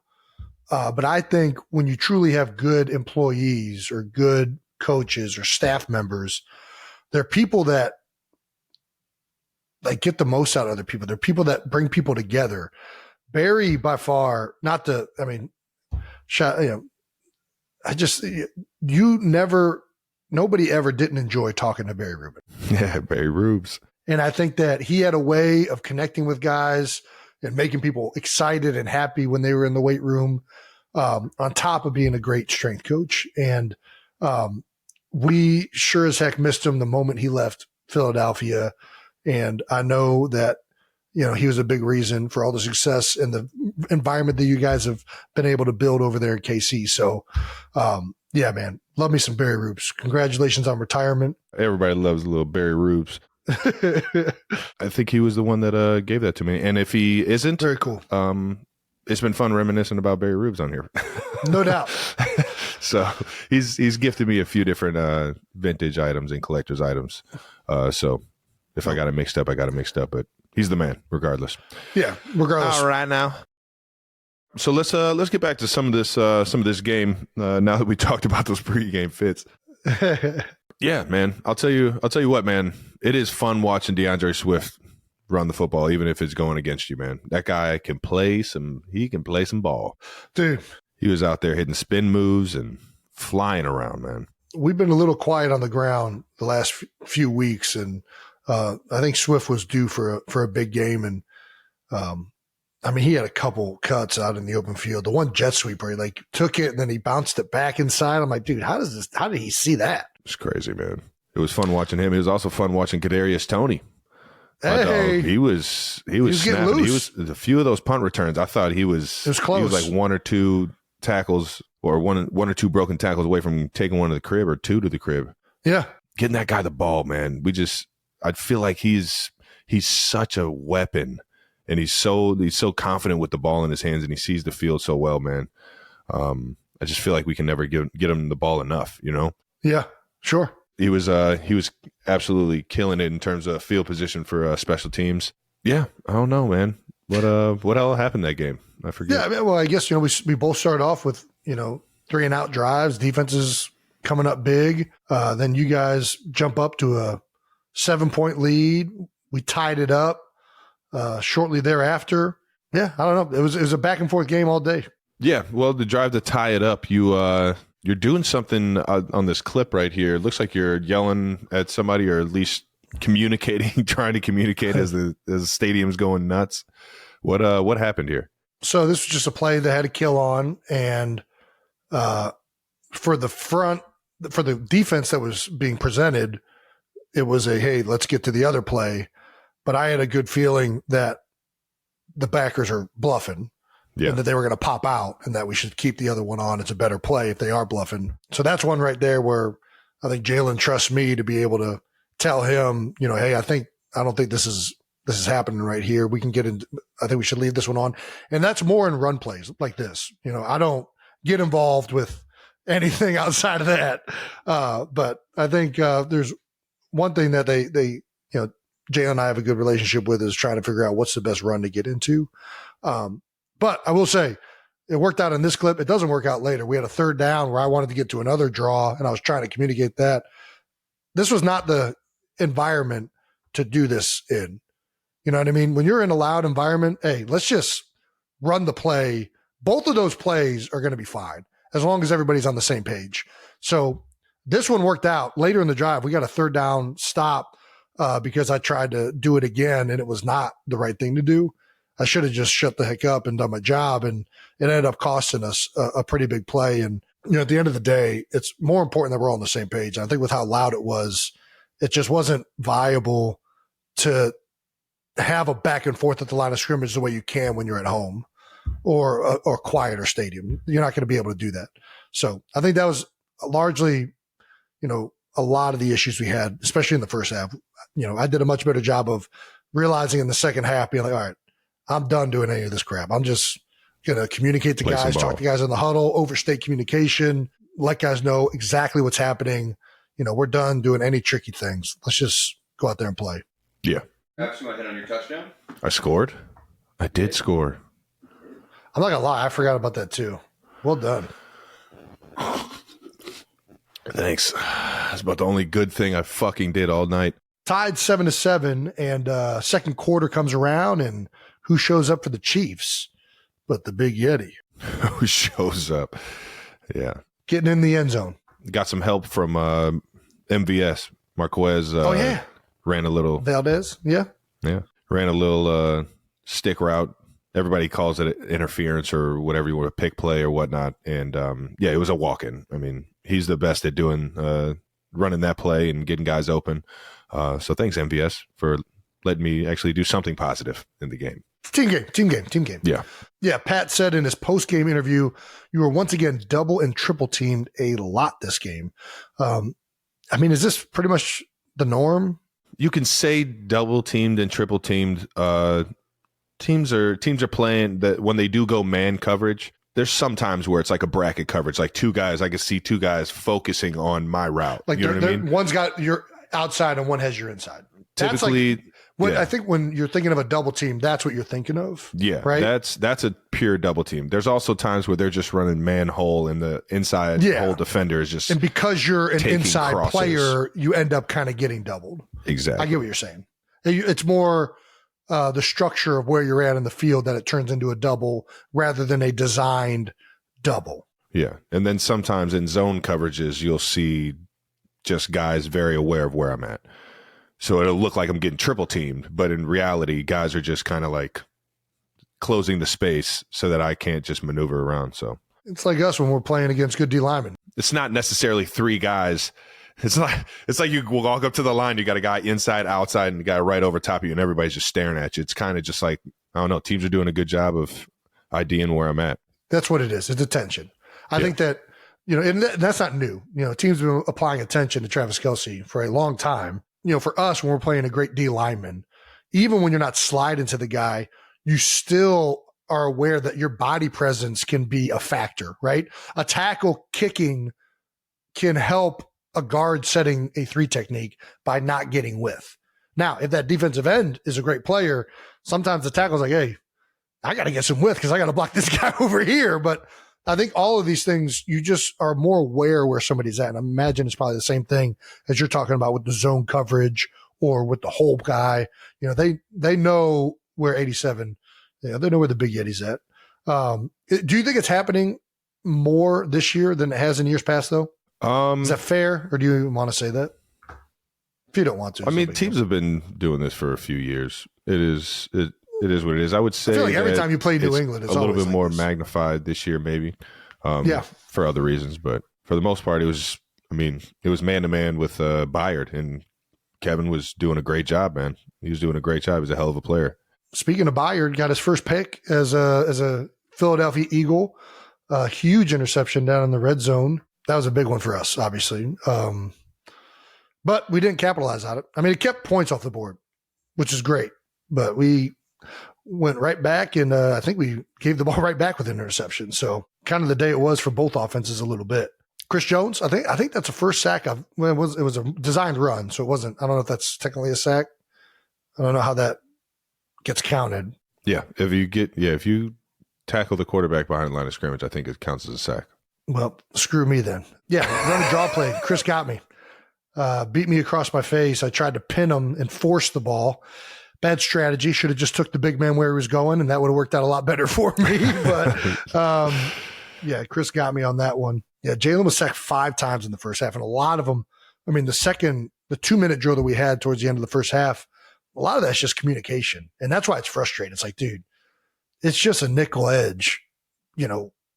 But I think when you truly have good employees or good coaches or staff members, they're people that get the most out of other people. They're people that bring people together. Barry, by far, nobody ever didn't enjoy talking to Barry Rubin. Yeah, Barry Rubes. And I think that he had a way of connecting with guys and making people excited and happy when they were in the weight room, on top of being a great strength coach. And we sure as heck missed him the moment he left Philadelphia. And I know that, he was a big reason for all the success and the environment that you guys have been able to build over there in KC. So, yeah, man, love me some Barry Rubes. Congratulations on retirement. Everybody loves a little Barry Rubes. I think he was the one that gave that to me. And if he isn't, very cool. It's been fun reminiscing about Barry Rubes on here. No doubt. So he's gifted me a few different vintage items and collector's items. So if I got it mixed up, I got it mixed up. But he's the man, regardless. Yeah, regardless. All right, now. So let's get back to some of this game. Now that we talked about those pregame fits. Yeah, man. I'll tell you what, man. It is fun watching DeAndre Swift run the football, even if it's going against you, man. That guy can play some ball. Dude. He was out there hitting spin moves and flying around, man. We've been a little quiet on the ground the last few weeks, and I think Swift was due for a big game. And I mean, he had a couple cuts out in the open field. The one jet sweep where he like took it and then he bounced it back inside. I'm like, dude, how did he see that? It's crazy, man. It was fun watching him. It was also fun watching Kadarius Toney. Hey, He was getting snapping. loose. He was a few of those punt returns. I thought he was close. He was like one or two tackles or one or two broken tackles away from taking one to the crib or two to the crib. Yeah. Getting that guy the ball, man. I feel like he's such a weapon, and he's so confident with the ball in his hands, and he sees the field so well, man. I just feel like we can never get him the ball enough, you know? Yeah, sure. He was absolutely killing it in terms of field position for special teams. Yeah, I don't know, man. What all happened that game? I forget. Yeah, well, I guess we both started off with 3 and out drives, defenses coming up big. Then you guys jump up to a 7-point lead. We tied it up shortly thereafter. Yeah, I don't know. It was a back and forth game all day. Yeah, well, the drive to tie it up, you're doing something on this clip right here. It looks like you're yelling at somebody, or at least communicating, trying to communicate as the stadium's going nuts. What happened here? So this was just a play that had a kill on, and for the defense that was being presented, it was hey, let's get to the other play. But I had a good feeling that the backers are bluffing. Yeah. And that they were going to pop out, and that we should keep the other one on. It's a better play if they are bluffing. So that's one right there where I think Jalen trusts me to be able to tell him, hey, I don't think this is happening right here. We can get in. I think we should leave this one on. And that's more in run plays like this. I don't get involved with anything outside of that. But I think there's one thing that they Jalen and I have a good relationship with, is trying to figure out what's the best run to get into. But I will say, it worked out in this clip. It doesn't work out later. We had a 3rd down where I wanted to get to another draw, and I was trying to communicate that. This was not the environment to do this in. You know what I mean? When you're in a loud environment, hey, let's just run the play. Both of those plays are going to be fine as long as everybody's on the same page. So this one worked out. Later in the drive, we got a 3rd down stop because I tried to do it again, and it was not the right thing to do. I should have just shut the heck up and done my job, and it ended up costing us a pretty big play. And, at the end of the day, it's more important that we're all on the same page. And I think with how loud it was, it just wasn't viable to have a back and forth at the line of scrimmage the way you can when you're at home or quieter stadium. You're not going to be able to do that. So I think that was largely, a lot of the issues we had, especially in the first half. I did a much better job of realizing in the second half, being like, all right, I'm done doing any of this crap. I'm just going to communicate to guys, talk to guys in the huddle, overstate communication, let guys know exactly what's happening. We're done doing any tricky things. Let's just go out there and play. Yeah. Perhaps you want to hit on your touchdown? I scored. I did score. I'm not going to lie. I forgot about that too. Well done. Thanks. That's about the only good thing I fucking did all night. Tied 7-7, and second quarter comes around, and who shows up for the Chiefs but the Big Yeti? Who shows up? Yeah. Getting in the end zone. Got some help from MVS. Marquez ran a little. Valdez, yeah. Yeah. Ran a little stick route. Everybody calls it interference or whatever you want, a pick play or whatnot. And, it was a walk-in. I mean, he's the best at doing running that play and getting guys open. So thanks, MVS, for letting me actually do something positive in the game. Team game. Yeah. Yeah, Pat said in his post-game interview, you were once again double and triple teamed a lot this game. Is this pretty much the norm? You can say double teamed and triple teamed. Teams are playing that when they do go man coverage. There's some times where it's like a bracket coverage, like two guys. I can see two guys focusing on my route. Like, you know what I mean? One's got your outside and one has your inside. Typically, I think when you're thinking of a double team, that's what you're thinking of. Yeah, right. That's a pure double team. There's also times where they're just running man hole, and the inside hole defender is just. And because you're an inside crosses. Player, you end up kind of getting doubled. Exactly. I get what you're saying. It's more the structure of where you're at in the field that it turns into a double rather than a designed double. Yeah, and then sometimes in zone coverages, you'll see just guys very aware of where I'm at. So it'll look like I'm getting triple teamed, but in reality, guys are just kind of like closing the space so that I can't just maneuver around. So It's like us when we're playing against good D linemen. it's not necessarily three guys. It's like you walk up to the line, you got a guy inside, outside, and a guy right over top of you, and everybody's just staring at you. It's kind of just like, I don't know, teams are doing a good job of IDing where I'm at. That's what it is. It's attention. I think that, and that's not new. Teams have been applying attention to Travis Kelce for a long time. For us, when we're playing a great D lineman, even when you're not sliding to the guy, you still are aware that your body presence can be a factor, right? A tackle kicking can help a guard setting a 3 technique by not getting width. Now, if that defensive end is a great player, sometimes the tackle's like, hey, I got to get some width because I got to block this guy over here. But I think all of these things, you just are more aware where somebody's at. And I imagine it's probably the same thing as you're talking about with the zone coverage or with the hole guy. They know where 87, they know where the Big Yeti's at. Do you think it's happening more this year than it has in years past, though? Is that fair, or do you want to say that? If you don't want to. I mean, teams have been doing this for a few years. It is what it is. I would say I feel like every time you play New England, it's a little bit like more this. magnified this year, maybe. For other reasons, but for the most part, it was man to man with Byard, and Kevin was doing a great job, man. He was doing a great job. He's a hell of a player. Speaking of Byard, got his first pick as a Philadelphia Eagle, a huge interception down in the red zone. That was a big one for us, obviously. But we didn't capitalize on it. I mean, it kept points off the board, which is great. But we went right back, and I think we gave the ball right back with an interception. So kind of the day it was for both offenses a little bit. Chris Jones, I think that's the first sack it was a designed run, so it wasn't. I don't know if that's technically a sack. I don't know how that gets counted. Yeah, if you tackle the quarterback behind the line of scrimmage, I think it counts as a sack. Well, screw me then. Yeah, run a draw play. Chris got me. Beat me across my face. I tried to pin him and force the ball. Bad strategy. Should have just took the big man where he was going, and that would have worked out a lot better for me. But, Chris got me on that one. Yeah, Jalen was sacked 5 times in the first half, and a lot of them, the 2-minute drill that we had towards the end of the first half, a lot of that's just communication, and that's why it's frustrating. It's like, dude, it's just a nickel edge.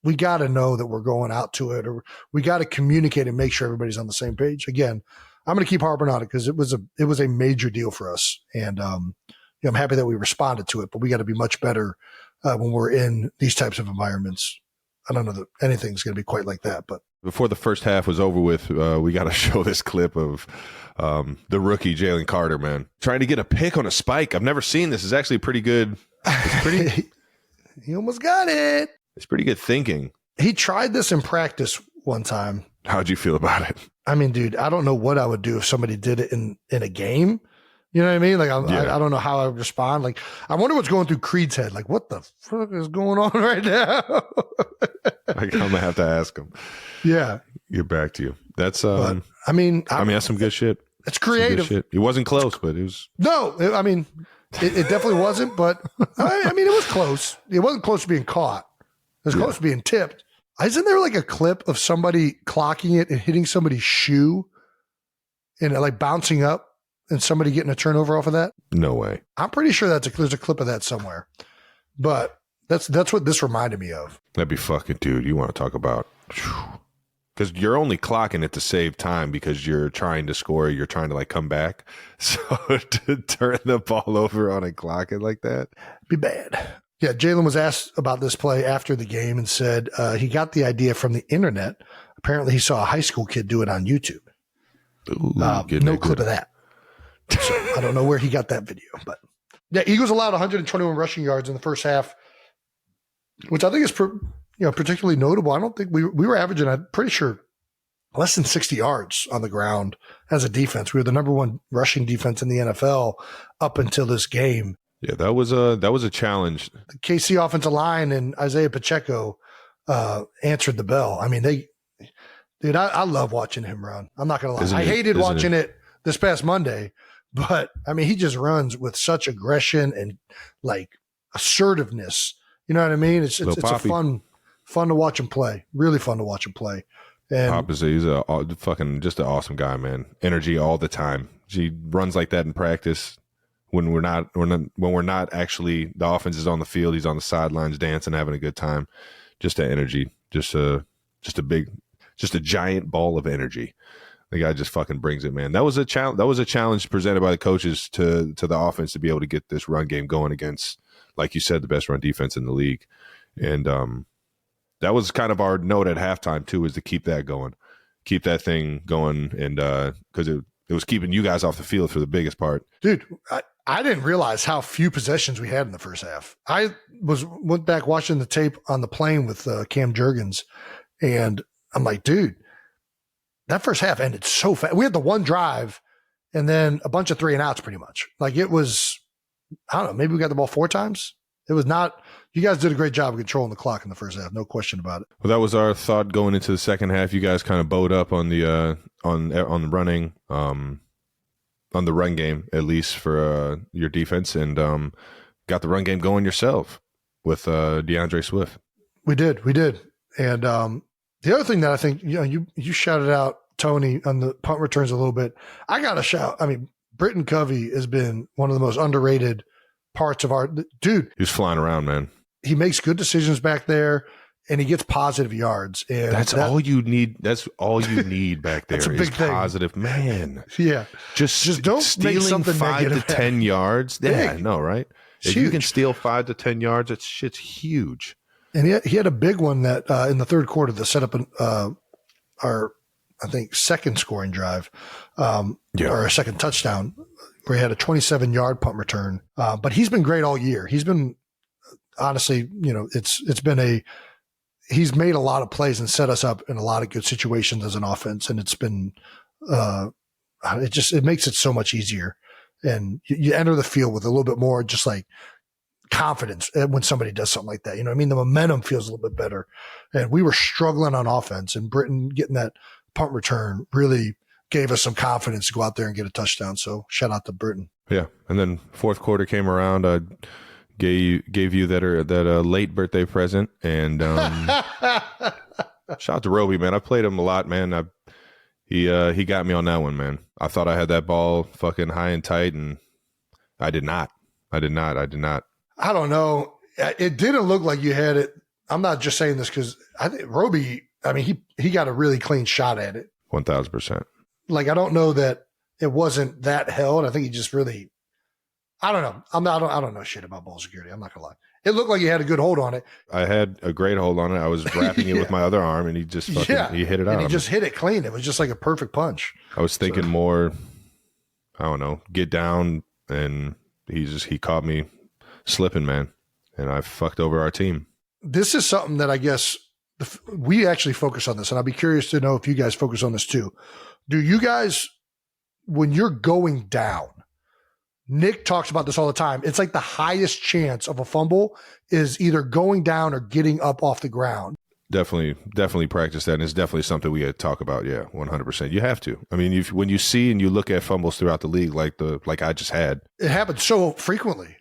We got to know that we're going out to it, or we got to communicate and make sure everybody's on the same page. Again, I'm going to keep harping on it because it was a major deal for us, and I'm happy that we responded to it. But we got to be much better when we're in these types of environments. I don't know that anything's going to be quite like that. But before the first half was over with, we got to show this clip of the rookie Jalen Carter, man, trying to get a pick on a spike. I've never seen this. It's actually pretty good. It's pretty. He almost got it. It's pretty good thinking. He tried this in practice one time. How'd you feel about it? I mean, dude, I don't know what I would do if somebody did it in a game. You know what I mean? Like, I don't know how I would respond. Like, I wonder what's going through Creed's head. Like, what the fuck is going on right now? I'm going to have to ask him. Yeah. Get back to you. That's, that's some good shit. It's creative. Shit. It wasn't close, but it was. No, it definitely wasn't, but it was close. It wasn't close to being caught. It was close to being tipped. Isn't there like a clip of somebody clocking it and hitting somebody's shoe and it like bouncing up and somebody getting a turnover off of that? No way. I'm pretty sure there's a clip of that somewhere. But that's what this reminded me of. That'd be fucking, dude. You want to talk about, because you're only clocking it to save time because you're trying to score. You're trying to like come back. So to turn the ball over on a clock it like that, be bad. Yeah, Jalen was asked about this play after the game and said he got the idea from the internet. Apparently, he saw a high school kid do it on YouTube. Ooh, no clip of that. So I don't know where he got that video. But yeah, Eagles allowed 121 rushing yards in the first half, which I think is particularly notable. I don't think we were averaging, I'm pretty sure, less than 60 yards on the ground as a defense. We were the number 1 rushing defense in the NFL up until this game. Yeah, that was a challenge. The KC offensive line and Isaiah Pacheco answered the bell. I mean, I love watching him run. I'm not going to lie. I hated watching it this past Monday, but I mean, he just runs with such aggression and like assertiveness. You know what I mean? It's a fun to watch him play. Really fun to watch him play. And Pop he's a fucking just an awesome guy, man. Energy all the time. He runs like that in practice. when we're not actually, the offense is on the field, he's on the sidelines dancing, having a good time. Just the energy, just a giant ball of energy. The guy just fucking brings it, man. That was a challenge presented by the coaches to the offense to be able to get this run game going against, like you said, the best run defense in the league. And that was kind of our note at halftime too, is to keep that going, keep that thing going, and because it was keeping you guys off the field for the biggest part. Dude, I didn't realize how few possessions we had in the first half. I went back watching the tape on the plane with Cam Jurgens, and I'm like, dude, that first half ended so fast. We had the one drive and then a bunch of 3 and outs pretty much. Like it was, I don't know, maybe we got the ball 4 times. It was not, you guys did a great job of controlling the clock in the first half. No question about it. Well, that was our thought going into the second half. You guys kind of bowed up on the on the running, on the run game, at least for your defense, and got the run game going yourself with DeAndre Swift. We did. And the other thing that I think, you shouted out Tony on the punt returns a little bit. I got to shout. I mean, Britton Covey has been one of the most underrated parts of our dude. He was flying around, man. He makes good decisions back there, and he gets positive yards. And that's all you need. That's all you need back there. That's a is big thing. Positive, man. Yeah, just don't stealing make something 5 to negative 10 yards. Yeah, I know, right? It's if huge. you can steal 5 to 10 yards, that shit's huge. And he had a big one that in the third quarter that set up our, I think, second scoring drive, or a second touchdown, where he had a 27-yard punt return. But he's been great all year. He's been, honestly, he's made a lot of plays and set us up in a lot of good situations as an offense. And it's been, it makes it so much easier. And you enter the field with a little bit more just like confidence when somebody does something like that. You know what I mean? The momentum feels a little bit better. And we were struggling on offense, and Britton getting that punt return really gave us some confidence to go out there and get a touchdown. So shout out to Britton. Yeah. And then fourth quarter came around, gave you that late birthday present, and shout out to Roby, man. I played him a lot, man. He got me on that one, man. I thought I had that ball fucking high and tight, and I did not. I don't know. It didn't look like you had it. I'm not just saying this because I think Roby, I mean, he got a really clean shot at it. 1,000%. Like, I don't know that it wasn't that held. I think he just really, I don't know. I don't know shit about ball security. I'm not gonna lie. It looked like he had a good hold on it. I had a great hold on it. I was wrapping it with my other arm, and he just fucking, he hit it out. And he just hit it clean. It was just like a perfect punch. I was thinking more, I don't know, get down, and he caught me slipping, man, and I fucked over our team. This is something that I guess we actually focus on this, and I'll be curious to know if you guys focus on this too. Do you guys, when you're going down, Nick talks about this all the time, it's like the highest chance of a fumble is either going down or getting up off the ground. Definitely practice that, and it's definitely something we talk about. Yeah, 100%. You have to. I mean, when you see and you look at fumbles throughout the league, like I just had, it happens so frequently.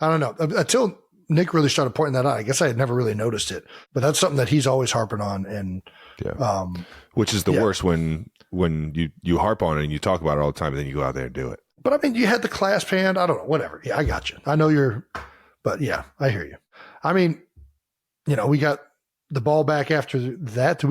I don't know, until Nick really started pointing that out. I guess I had never really noticed it, but that's something that he's always harping on. And which is the worst when you harp on it and you talk about it all the time, and then you go out there and do it. But I mean, you had the clasp hand. I don't know, whatever. Yeah, I got you. I know but yeah, I hear you. I mean, we got the ball back after that.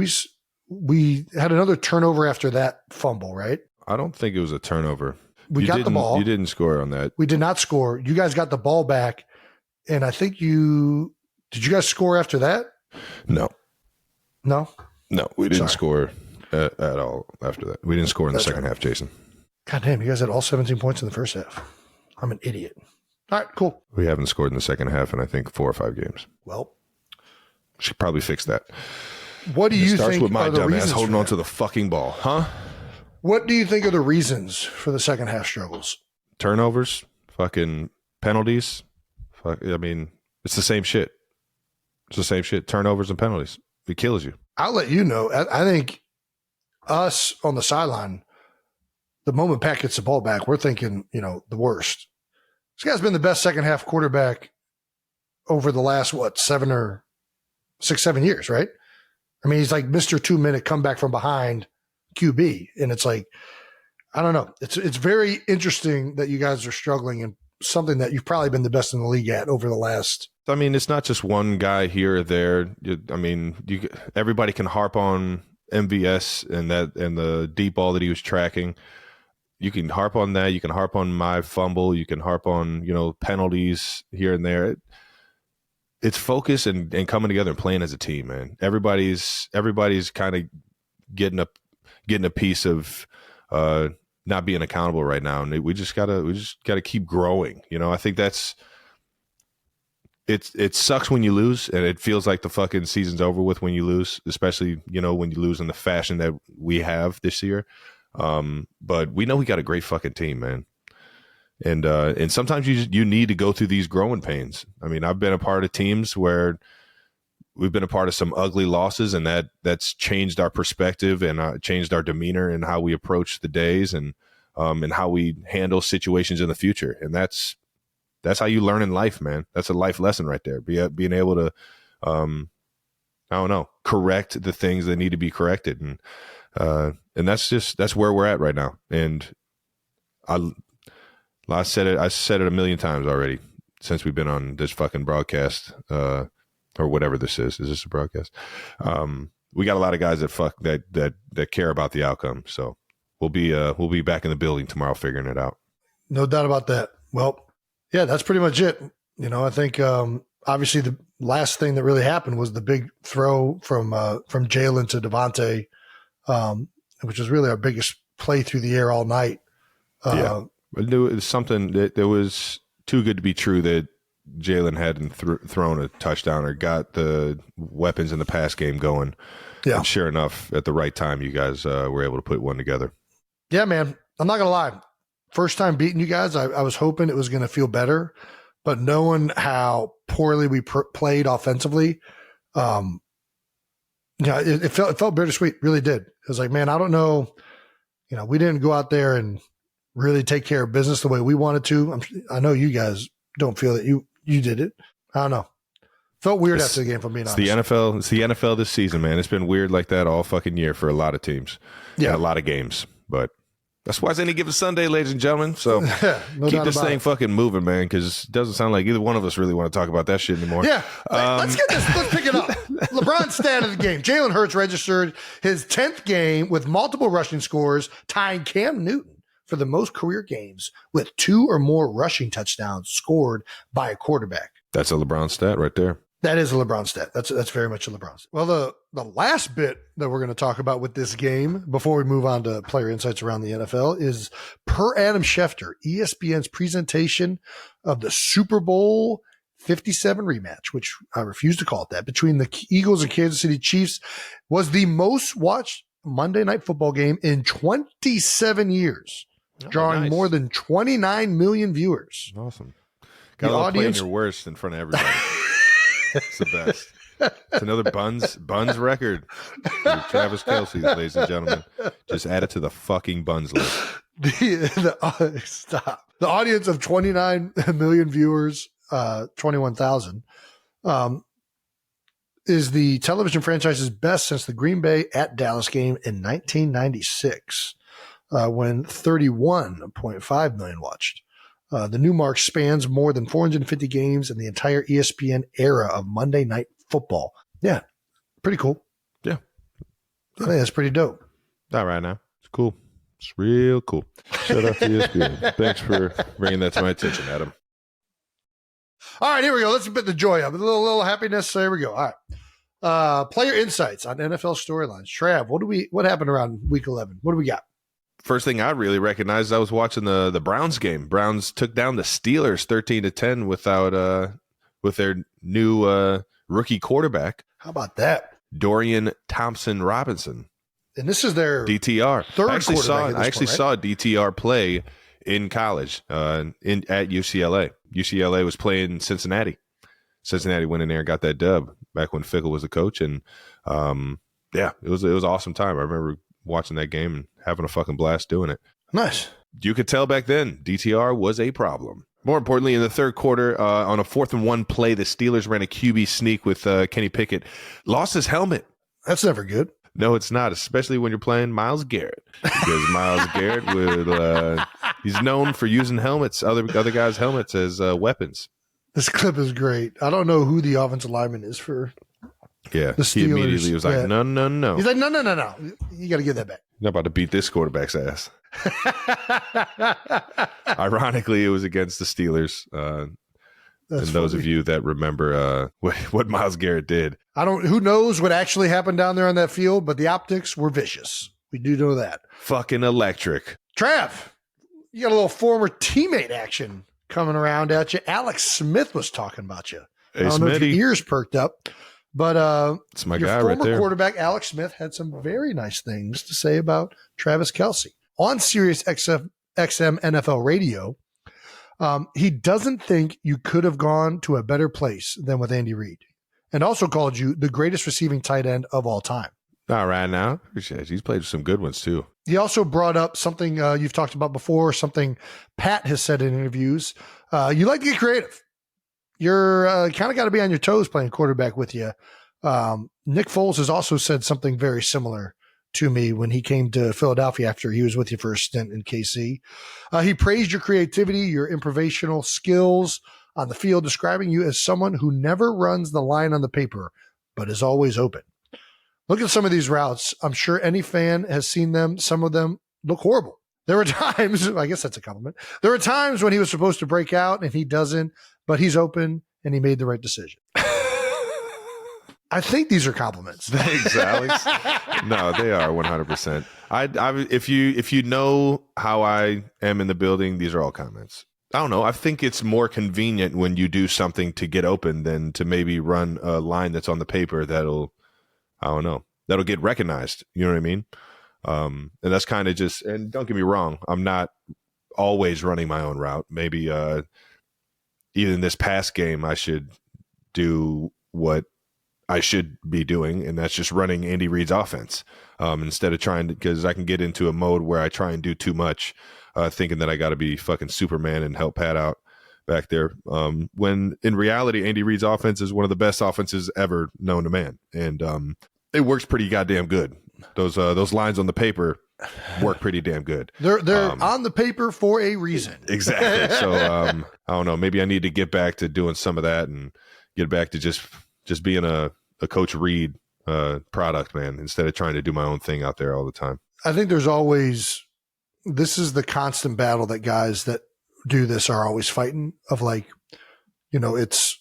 We had another turnover after that fumble, right? I don't think it was a turnover. We got the ball. You didn't score on that. We did not score. You guys got the ball back. And I think did you guys score after that? No, we didn't score at all after that. We didn't score in the second half, Jason. God damn, you guys had all 17 points in the first half. I'm an idiot. All right, cool. We haven't scored in the second half in, I think, 4 or 5 games. Well, should probably fix that. What do you think starts with my are the dumb reasons ass holding on to the fucking ball, huh? What do you think are the reasons for the second half struggles? Turnovers, fucking penalties. I mean, it's the same shit. Turnovers and penalties. It kills you. I'll let you know. I think us on the sideline, the moment Pat gets the ball back, we're thinking, the worst. This guy's been the best second half quarterback over the last, 7 years, right? I mean, he's like Mr. 2-minute comeback from behind QB. And it's like, I don't know. It's very interesting that you guys are struggling something that you've probably been the best in the league at over the last. I mean, it's not just one guy here or there. Everybody can harp on MVS and the deep ball that he was tracking. You can harp on that. You can harp on my fumble. You can harp on, penalties here and there. It's focus and coming together and playing as a team, man. Everybody's kind of getting a piece of not being accountable right now, and we just gotta keep growing. I think that's it sucks when you lose, and it feels like the fucking season's over with when you lose, especially when you lose in the fashion that we have this year. But we know we got a great fucking team, man. And sometimes you need to go through these growing pains. I mean, I've been a part of teams where we've been a part of some ugly losses, and that's changed our perspective and changed our demeanor and how we approach the days and how we handle situations in the future. And that's how you learn in life, man. That's a life lesson right there. Being able to, correct the things that need to be corrected. And that's where we're at right now. And I said it a million times already since we've been on this fucking broadcast, or whatever this is. Is this a broadcast? We got a lot of guys that care about the outcome. So we'll be back in the building tomorrow figuring it out. No doubt about that. Well, yeah, that's pretty much it. I think obviously the last thing that really happened was the big throw from Jalen to Devontae, which was really our biggest play through the air all night. Yeah. But it was something that was too good to be true that Jalen hadn't thrown a touchdown or got the weapons in the pass game going. Yeah. And sure enough, at the right time, you guys were able to put one together. Yeah, man. I'm not going to lie. First time beating you guys, I was hoping it was going to feel better. But knowing how poorly we played offensively, it felt bittersweet. Really did. It was like, man, I don't know. We didn't go out there and really take care of business the way we wanted to. I know you guys don't feel that you did it. I don't know. Felt weird after the game, if I'm being honest. It's the NFL this season, man. It's been weird like that all fucking year for a lot of teams. Yeah. And a lot of games. But that's why it's any given Sunday, ladies and gentlemen. So keep this thing fucking moving, man, because it doesn't sound like either one of us really want to talk about that shit anymore. Yeah. Let's pick it up. LeBron's stat of the game. Jalen Hurts registered his 10th game with multiple rushing scores, tying Cam Newton for the most career games with 2 or more rushing touchdowns scored by a quarterback. That's a LeBron stat right there. That is a LeBron stat. That's very much a LeBron stat. Well, the last bit that we're going to talk about with this game before we move on to player insights around the NFL is per Adam Schefter, ESPN's presentation of the Super Bowl 57 rematch, which I refuse to call it that, between the Eagles and Kansas City Chiefs, was the most watched Monday Night Football game in 27 years. Drawing more than 29 million viewers. Awesome. Got a audience your worst in front of everybody. It's the best. It's another Buns record. Travis Kelce, ladies and gentlemen. Just add it to the fucking Buns list. Stop. The audience of 29 million viewers, 21,000, is the television franchise's best since the Green Bay at Dallas game in 1996. When 31.5 million watched. The new mark spans more than 450 games in the entire ESPN era of Monday Night Football. Yeah, pretty cool. Yeah. I think that's pretty dope. All right now. It's cool. It's real cool. Shout out to ESPN. Thanks for bringing that to my attention, Adam. All right, here we go. Let's bit the joy up. A little happiness. There we go. All right. Player insights on NFL storylines. Trav, what happened around week 11? What do we got? First thing I really recognized, I was watching the Browns game. Browns took down the Steelers 13-10 with their new rookie quarterback. How about that? Dorian Thompson-Robinson. And this is their DTR. third I actually right? saw DTR play in college at UCLA. UCLA was playing Cincinnati. Cincinnati went in there and got that dub back when Fickle was the coach. And it was an awesome time. I remember watching that game and having a fucking blast doing it. Nice. You could tell back then DTR was a problem. More importantly, in the third quarter, on a 4th and 1 play, the Steelers ran a QB sneak with Kenny Pickett. Lost his helmet. That's never good. No, it's not, especially when you're playing Myles Garrett. Because Myles Garrett he's known for using helmets, other guys' helmets as weapons. This clip is great. I don't know who the offensive lineman is for Yeah, the Steelers. he immediately was like, no. He's like, no. You got to give that back. Not about to beat this quarterback's ass. Ironically, it was against the Steelers. And those of you that remember what Myles Garrett did. Who knows what actually happened down there on that field, but the optics were vicious. We do know that. Fucking electric. Trav, you got a little former teammate action coming around at you. Alex Smith was talking about you. Hey, I don't know if your Smitty. ears perked up, but It's my your guy former right there. quarterback, Alex Smith, had some very nice things to say about Travis Kelce. On Sirius XM NFL radio, he doesn't think you could have gone to a better place than with Andy Reid, and also called you the greatest receiving tight end of all time. All right now. Appreciate it. He's played some good ones too. He also brought up something you've talked about before, something Pat has said in interviews. You like to get creative. You're kind of got to be on your toes playing quarterback with you. Nick Foles has also said something very similar to me when he came to Philadelphia after he was with you for a stint in KC. He praised your creativity, your improvisational skills on the field, describing you as someone who never runs the line on the paper, but is always open. Look at some of these routes. I'm sure any fan has seen them. Some of them look horrible. There were times, I guess that's a compliment. There were times when he was supposed to break out and he doesn't, but he's open and he made the right decision. I think these are compliments. Thanks, Alex. No, they are 100%. If you know how I am in the building, these are all comments. I don't know. I think it's more convenient when you do something to get open than to maybe run a line that's on the paper that'll get recognized. You know what I mean? And that's kind of just, and don't get me wrong, I'm not always running my own route. Maybe even this past game, I should do what I should be doing, and that's just running Andy Reid's offense instead of trying to, because I can get into a mode where I try and do too much, thinking that I got to be fucking Superman and help Pat out back there. When in reality, Andy Reid's offense is one of the best offenses ever known to man, and it works pretty goddamn good. Those lines on the paper work pretty damn good. They're on the paper for a reason. Exactly. So I don't know. Maybe I need to get back to doing some of that and get back to just being a Coach Reid product, man, instead of trying to do my own thing out there all the time. I think this is the constant battle that guys that do this are always fighting of, like, it's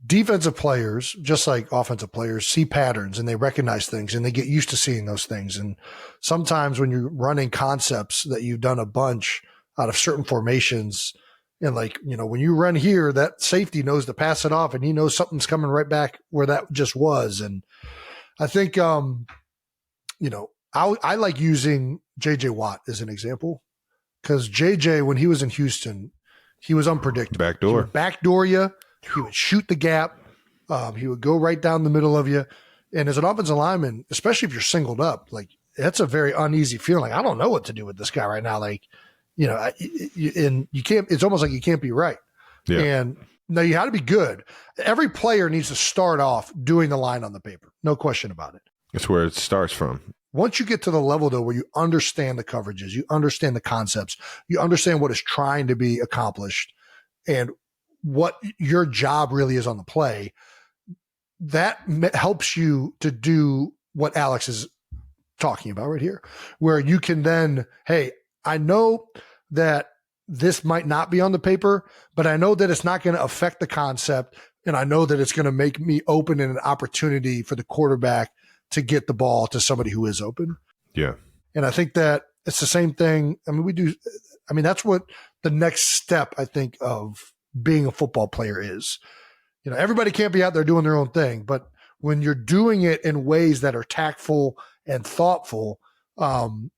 defensive players, just like offensive players, see patterns and they recognize things and they get used to seeing those things. And sometimes when you're running concepts that you've done a bunch out of certain formations, and when you run here, that safety knows to pass it off and he knows something's coming right back where that just was. And I think, I like using JJ Watt as an example, because JJ, when he was in Houston, he was unpredictable. Backdoor. He would backdoor you. He would shoot the gap. He would go right down the middle of you. And as an offensive lineman, especially if you're singled up, that's a very uneasy feeling. I don't know what to do with this guy right now. And you can't, it's almost like you can't be right. Yeah. And now you got to be good. Every player needs to start off doing the line on the paper. No question about it. That's where it starts from. Once you get to the level, though, where you understand the coverages, you understand the concepts, you understand what is trying to be accomplished and what your job really is on the play, that helps you to do what Alex is talking about right here, where you can then, hey, I know that this might not be on the paper, but I know that it's not going to affect the concept. And I know that it's going to make me open in an opportunity for the quarterback to get the ball to somebody who is open. Yeah. And I think that it's the same thing. That's what the next step, I think, of being a football player is. Everybody can't be out there doing their own thing, but when you're doing it in ways that are tactful and thoughtful, and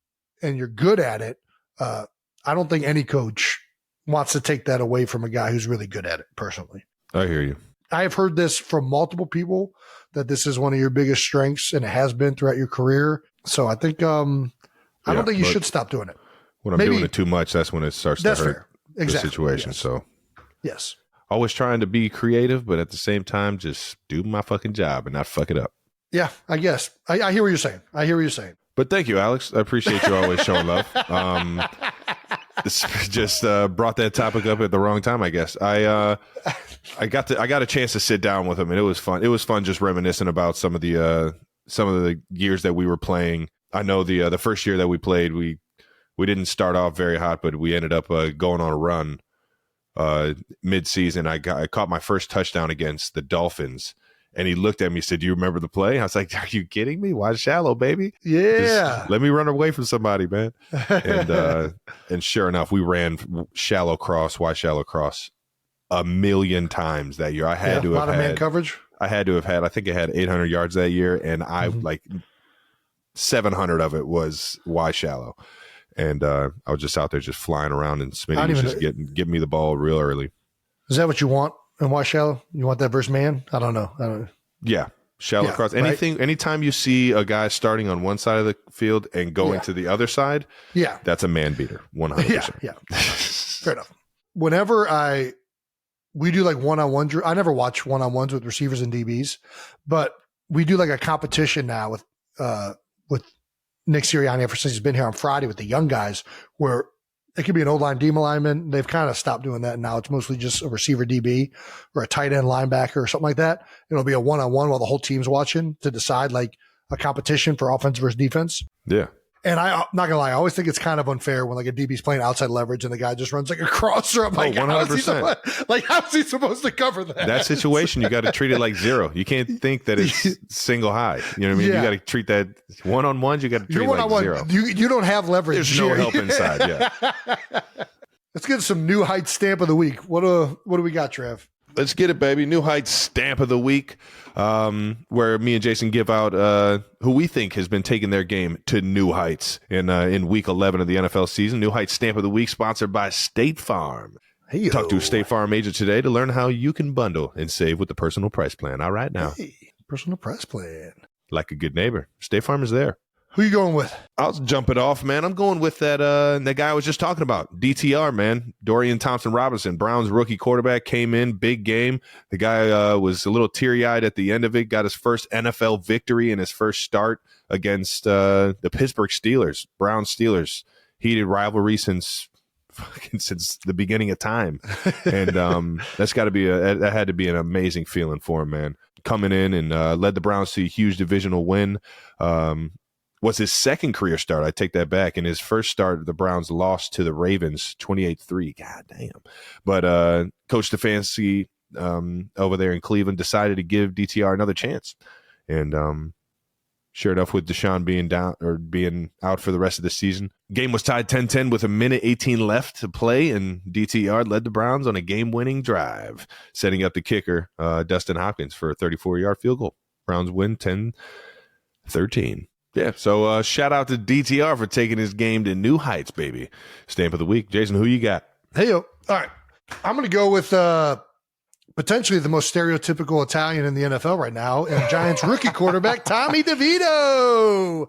you're good at it, I don't think any coach wants to take that away from a guy who's really good at it, personally. I hear you. I have heard this from multiple people, that this is one of your biggest strengths, and it has been throughout your career. So I think I don't think you should stop doing it. When I'm doing it too much, that's when it starts to hurt fair. Exactly. the situation. Yes. So yes, always trying to be creative, but at the same time, just do my fucking job and not fuck it up. Yeah, I guess. I hear what you're saying. But thank you, Alex. I appreciate you always showing love. This just brought that topic up at the wrong time, I guess. I got a chance to sit down with him, and it was fun. It was fun just reminiscing about some of the years that we were playing. I know the first year that we played, we didn't start off very hot, but we ended up going on a run mid-season. I caught my first touchdown against the Dolphins. And he looked at me and said, "Do you remember the play?" I was like, "Are you kidding me? Why shallow, baby? Yeah. Just let me run away from somebody, man." And sure enough, we ran shallow cross, wide shallow cross 1,000,000 times that year. I had to have had man coverage. I think I had 800 yards that year, and I like 700 of it was wide shallow. And I was just out there just flying around, and Smitty was just getting me the ball real early. Is that what you want? And why shallow? You want that versus man? I don't know. Yeah. Shallow cross. Anytime you see a guy starting on one side of the field and going to the other side, that's a man beater. 100%. Yeah. Fair enough. Whenever we do like one-on-one, I never watch one-on-ones with receivers and DBs, but we do like a competition now with Nick Sirianni ever since he's been here on Friday with the young guys, where it could be an O-line, D lineman. They've kind of stopped doing that. Now it's mostly just a receiver DB or a tight end linebacker or something like that. It'll be a one-on-one while the whole team's watching to decide like a competition for offense versus defense. Yeah. And I'm not going to lie, I always think it's kind of unfair when like a DB's playing outside leverage and the guy just runs like a crosser. I'm like, 100%. How's he supposed to cover that? That situation, you got to treat it like zero. You can't think that it's single high. You know what I mean? Yeah. You got to treat that one-on-ones. You got to treat it like zero. You don't have leverage. There's no help inside. Yeah. Let's get some New Heights stamp of the week. What do we got, Trev? Let's get it, baby. New Heights stamp of the week, where me and Jason give out who we think has been taking their game to new heights in week 11 of the NFL season. New Heights stamp of the week, sponsored by State Farm. Hey-o. Talk to a State Farm agent today to learn how you can bundle and save with the personal price plan. All right now. Hey, personal price plan. Like a good neighbor, State Farm is there. Who you going with? I'll jump it off, man. I'm going with that guy I was just talking about, DTR, man. Dorian Thompson-Robinson, Browns rookie quarterback, came in, big game. The guy was a little teary-eyed at the end of it, got his first NFL victory in his first start against the Pittsburgh Steelers, Browns Steelers. Heated rivalry since the beginning of time. And that had to be an amazing feeling for him, man. Coming in and led the Browns to a huge divisional win. Was his second career start. I take that back. In his first start, the Browns lost to the Ravens 28-3. God damn. But Coach Stefanski over there in Cleveland decided to give DTR another chance. And sure enough, with Deshaun being out for the rest of the season, game was tied 10-10 with 1:18 left to play, and DTR led the Browns on a game-winning drive, setting up the kicker, Dustin Hopkins, for a 34-yard field goal. Browns win 10-13. Yeah, so shout out to DTR for taking his game to new heights, baby. Stamp of the week. Jason, who you got? Hey, all right. I'm going to go with potentially the most stereotypical Italian in the NFL right now, and Giants rookie quarterback Tommy DeVito.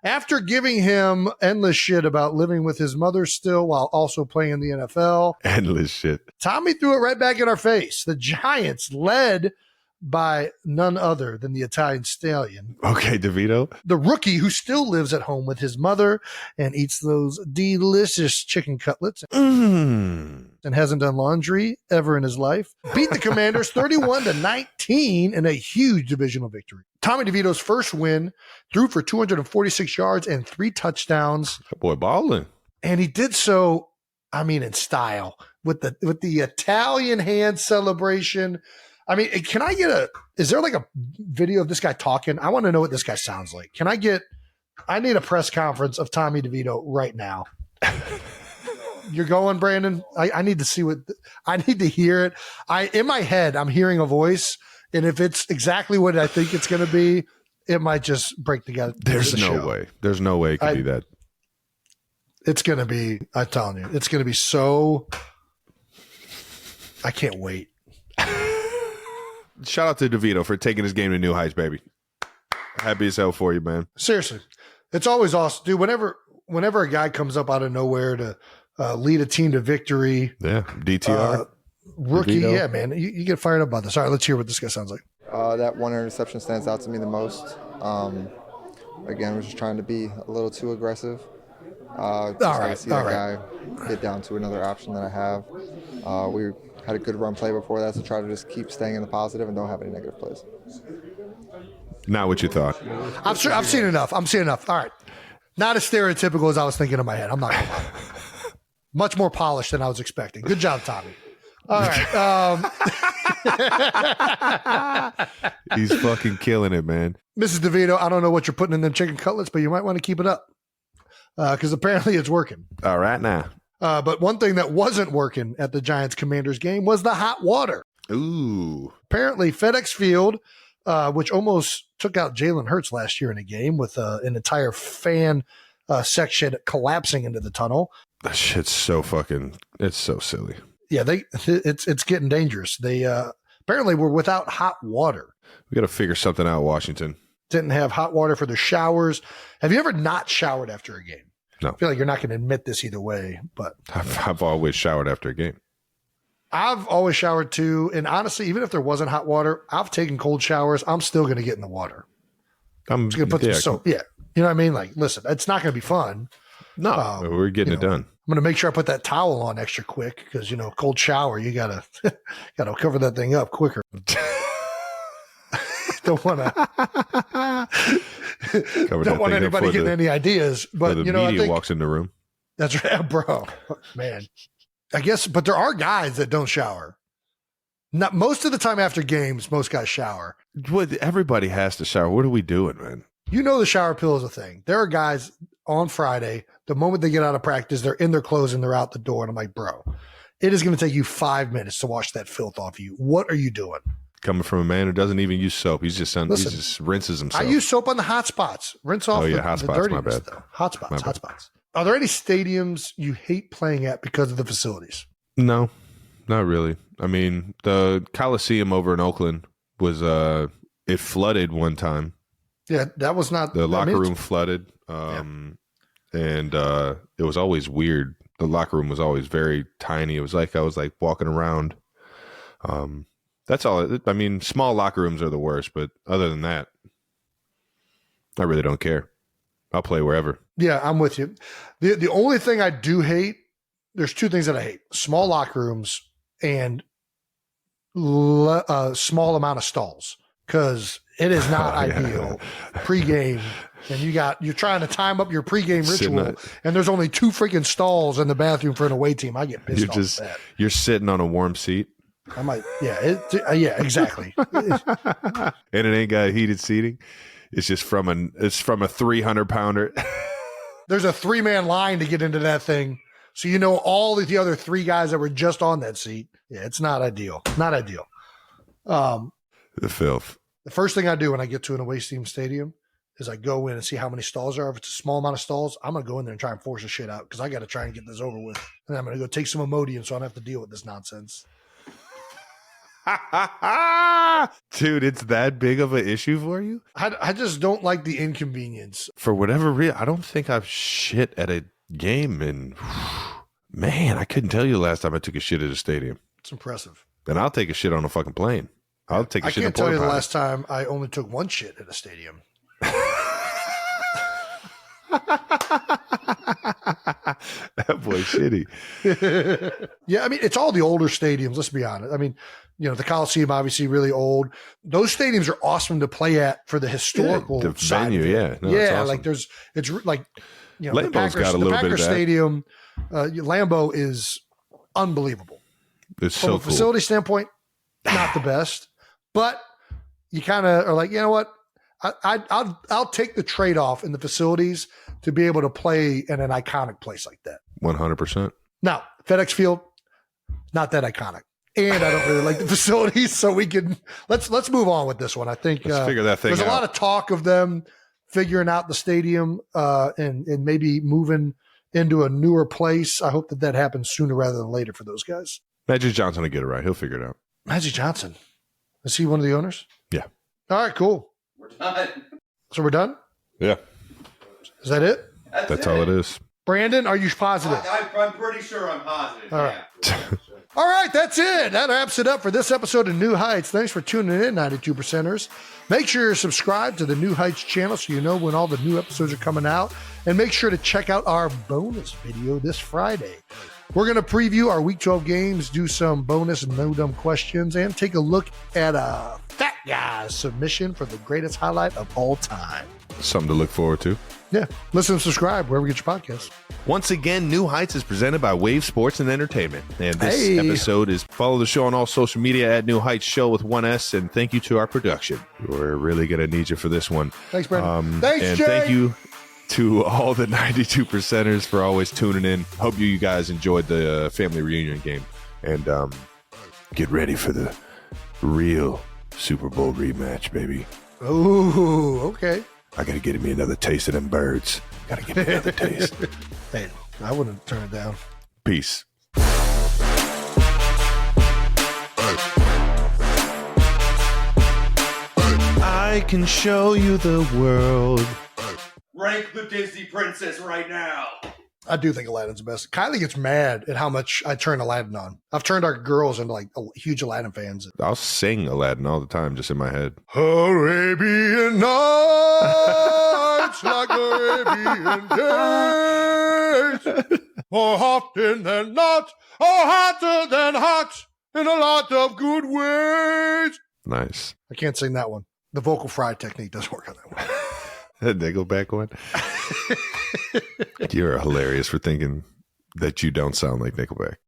After giving him endless shit about living with his mother still while also playing in the NFL. Endless shit. Tommy threw it right back in our face. The Giants led by none other than the Italian stallion. Okay, DeVito. The rookie who still lives at home with his mother and eats those delicious chicken cutlets and hasn't done laundry ever in his life. Beat the Commanders 31-19 in a huge divisional victory. Tommy DeVito's first win, threw for 246 yards and 3 touchdowns. That boy balling. And he did so, in style with the Italian hand celebration. Can I get is there like a video of this guy talking? I want to know what this guy sounds like. I need a press conference of Tommy DeVito right now. You're going, Brandon? I need to see I need to hear it. In my head, I'm hearing a voice, and if it's exactly what I think it's going to be, it might just break together. There's no way. There's no way it could be that. It's going to be, I'm telling you, it's going to be so, I can't wait. Shout out to DeVito for taking his game to new heights, baby. Happy as hell for you, man. Seriously. It's always awesome. Dude, whenever a guy comes up out of nowhere to lead a team to victory. Yeah, DTR. Rookie. DeVito. Yeah, man. You get fired up about this. All right, let's hear what this guy sounds like. That one interception stands out to me the most. Again, we're just trying to be a little too aggressive. Just had to see that guy get down to another option that I have. We had a good run play before that, so try to just keep staying in the positive and don't have any negative plays. Not what you thought. I've seen enough. I'm seeing enough. All right. Not as stereotypical as I was thinking in my head. I'm not going to lie. Much more polished than I was expecting. Good job, Tommy. All right. He's fucking killing it, man. Mrs. DeVito, I don't know what you're putting in them chicken cutlets, but you might want to keep it up because apparently it's working. All right now. But one thing that wasn't working at the Giants-Commanders game was the hot water. Ooh. Apparently FedEx Field, which almost took out Jalen Hurts last year in a game with an entire fan section collapsing into the tunnel. That shit's so fucking, it's so silly. Yeah, it's getting dangerous. They apparently were without hot water. We got to figure something out, Washington. Didn't have hot water for their showers. Have you ever not showered after a game? No. I feel like you're not going to admit this either way, but I've always showered after a game. I've always showered too. And honestly, even if there wasn't hot water, I've taken cold showers. I'm still going to get in the water. I'm just going to put some soap. Yeah. You know what I mean? Like, listen, it's not going to be fun. No, we're getting it done. I'm going to make sure I put that towel on extra quick because, cold shower, you got to cover that thing up quicker. Don't want anybody getting any ideas, but the media walks in the room. That's right, bro. Man, I guess, but there are guys that don't shower. Not most of the time after games, most guys shower. Everybody has to shower. What are we doing, man? The shower pill is a thing. There are guys on Friday, the moment they get out of practice, they're in their clothes and they're out the door. And I'm like, bro, it is going to take you 5 minutes to wash that filth off you. What are you doing? Coming from a man who doesn't even use soap. He just rinses himself. I use soap on the hot spots. Rinse off hot spots, dirtiness. my bad. Hot spots. Are there any stadiums you hate playing at because of the facilities? No, not really. I mean, the Coliseum over in Oakland was it flooded one time. Yeah, that was not the locker room flooded. And it was always weird. The locker room was always very tiny. It was like I was like walking around. That's all. I mean, small locker rooms are the worst, but other than that, I really don't care. I'll play wherever. Yeah, I'm with you. The only thing I do hate, there's two things that I hate: small locker rooms and a small amount of stalls, because it is not ideal pregame. And you're trying to time up your pregame ritual, and there's only 2 freaking stalls in the bathroom for an away team. I get pissed off at that. You're sitting on a warm seat. I might, yeah, exactly. And it ain't got heated seating. It's just from a 300 pounder. There's a 3-man line to get into that thing. So all the other 3 guys that were just on that seat. Yeah, it's not ideal. Not ideal. The filth. The first thing I do when I get to an away team stadium is I go in and see how many stalls there are. If it's a small amount of stalls, I'm going to go in there and try and force the shit out because I got to try and get this over with. And I'm going to go take some Imodium so I don't have to deal with this nonsense. Dude, it's that big of an issue for you? I just don't like the inconvenience. For whatever reason, I don't think I've shit at a game in, man, I couldn't tell you the last time I took a shit at a stadium. It's impressive. And I'll take a shit on a fucking plane. I'll take a shit in a I can't tell you the last time I only took 1 shit at a stadium. That boy shitty. Yeah, I mean, it's all the older stadiums, let's be honest. I mean, the Coliseum, obviously really old. Those stadiums are awesome to play at for the historical the venue, yeah. No, yeah, awesome. like it's like, Lambeau's the Packers, got a little bit of that. Stadium, Lambeau is unbelievable. It's From so a facility standpoint, not the best, but you kind of are like, you know what? I'll take the trade-off in the facilities to be able to play in an iconic place like that. 100%. Now, FedEx Field, not that iconic. And I don't really like the facilities, so we can let's move on with this one. I think let's figure that thing there's out. A lot of talk of them figuring out the stadium and maybe moving into a newer place. I hope that happens sooner rather than later for those guys. Magic Johnson will get it right. He'll figure it out. Magic Johnson. Is he one of the owners? Yeah. All right, cool. We're done. So we're done? Yeah. Is that it? That's all it is. Brandon, are you positive? I'm pretty sure I'm positive. All right. Yeah. All right, that's it. That wraps it up for this episode of New Heights. Thanks for tuning in, 92%ers. Make sure you're subscribed to the New Heights channel so you know when all the new episodes are coming out. And make sure to check out our bonus video this Friday. We're going to preview our Week 12 games, do some bonus no-dumb questions, and take a look at a fat guy's submission for the greatest highlight of all time. Something to look forward to. Yeah, listen and subscribe wherever you get your podcasts. Once again, New Heights is presented by Wave Sports and Entertainment. And this episode is follow the show on all social media at New Heights Show with 1S. And thank you to our production. We're really going to need you for this one. Thanks, Brandon. Thanks, and Jay. thank you to all the 92%ers for always tuning in. Hope you guys enjoyed the family reunion game. And get ready for the real Super Bowl rematch, baby. Oh, okay. I got to get me another taste of them birds. Got to get me another taste. Hey, I wouldn't turn it down. Peace. I can show you the world. Rank the Disney princess right now. I do think Aladdin's the best. Kylie gets mad at how much I turn Aladdin on. I've turned our girls into like huge Aladdin fans. I'll sing Aladdin all the time just in my head. Arabian nights like Arabian days. More often than not, or hotter than hot, in a lot of good ways. Nice. I can't sing that one. The vocal fry technique doesn't work on that one. Nickelback one. You're hilarious for thinking that you don't sound like Nickelback.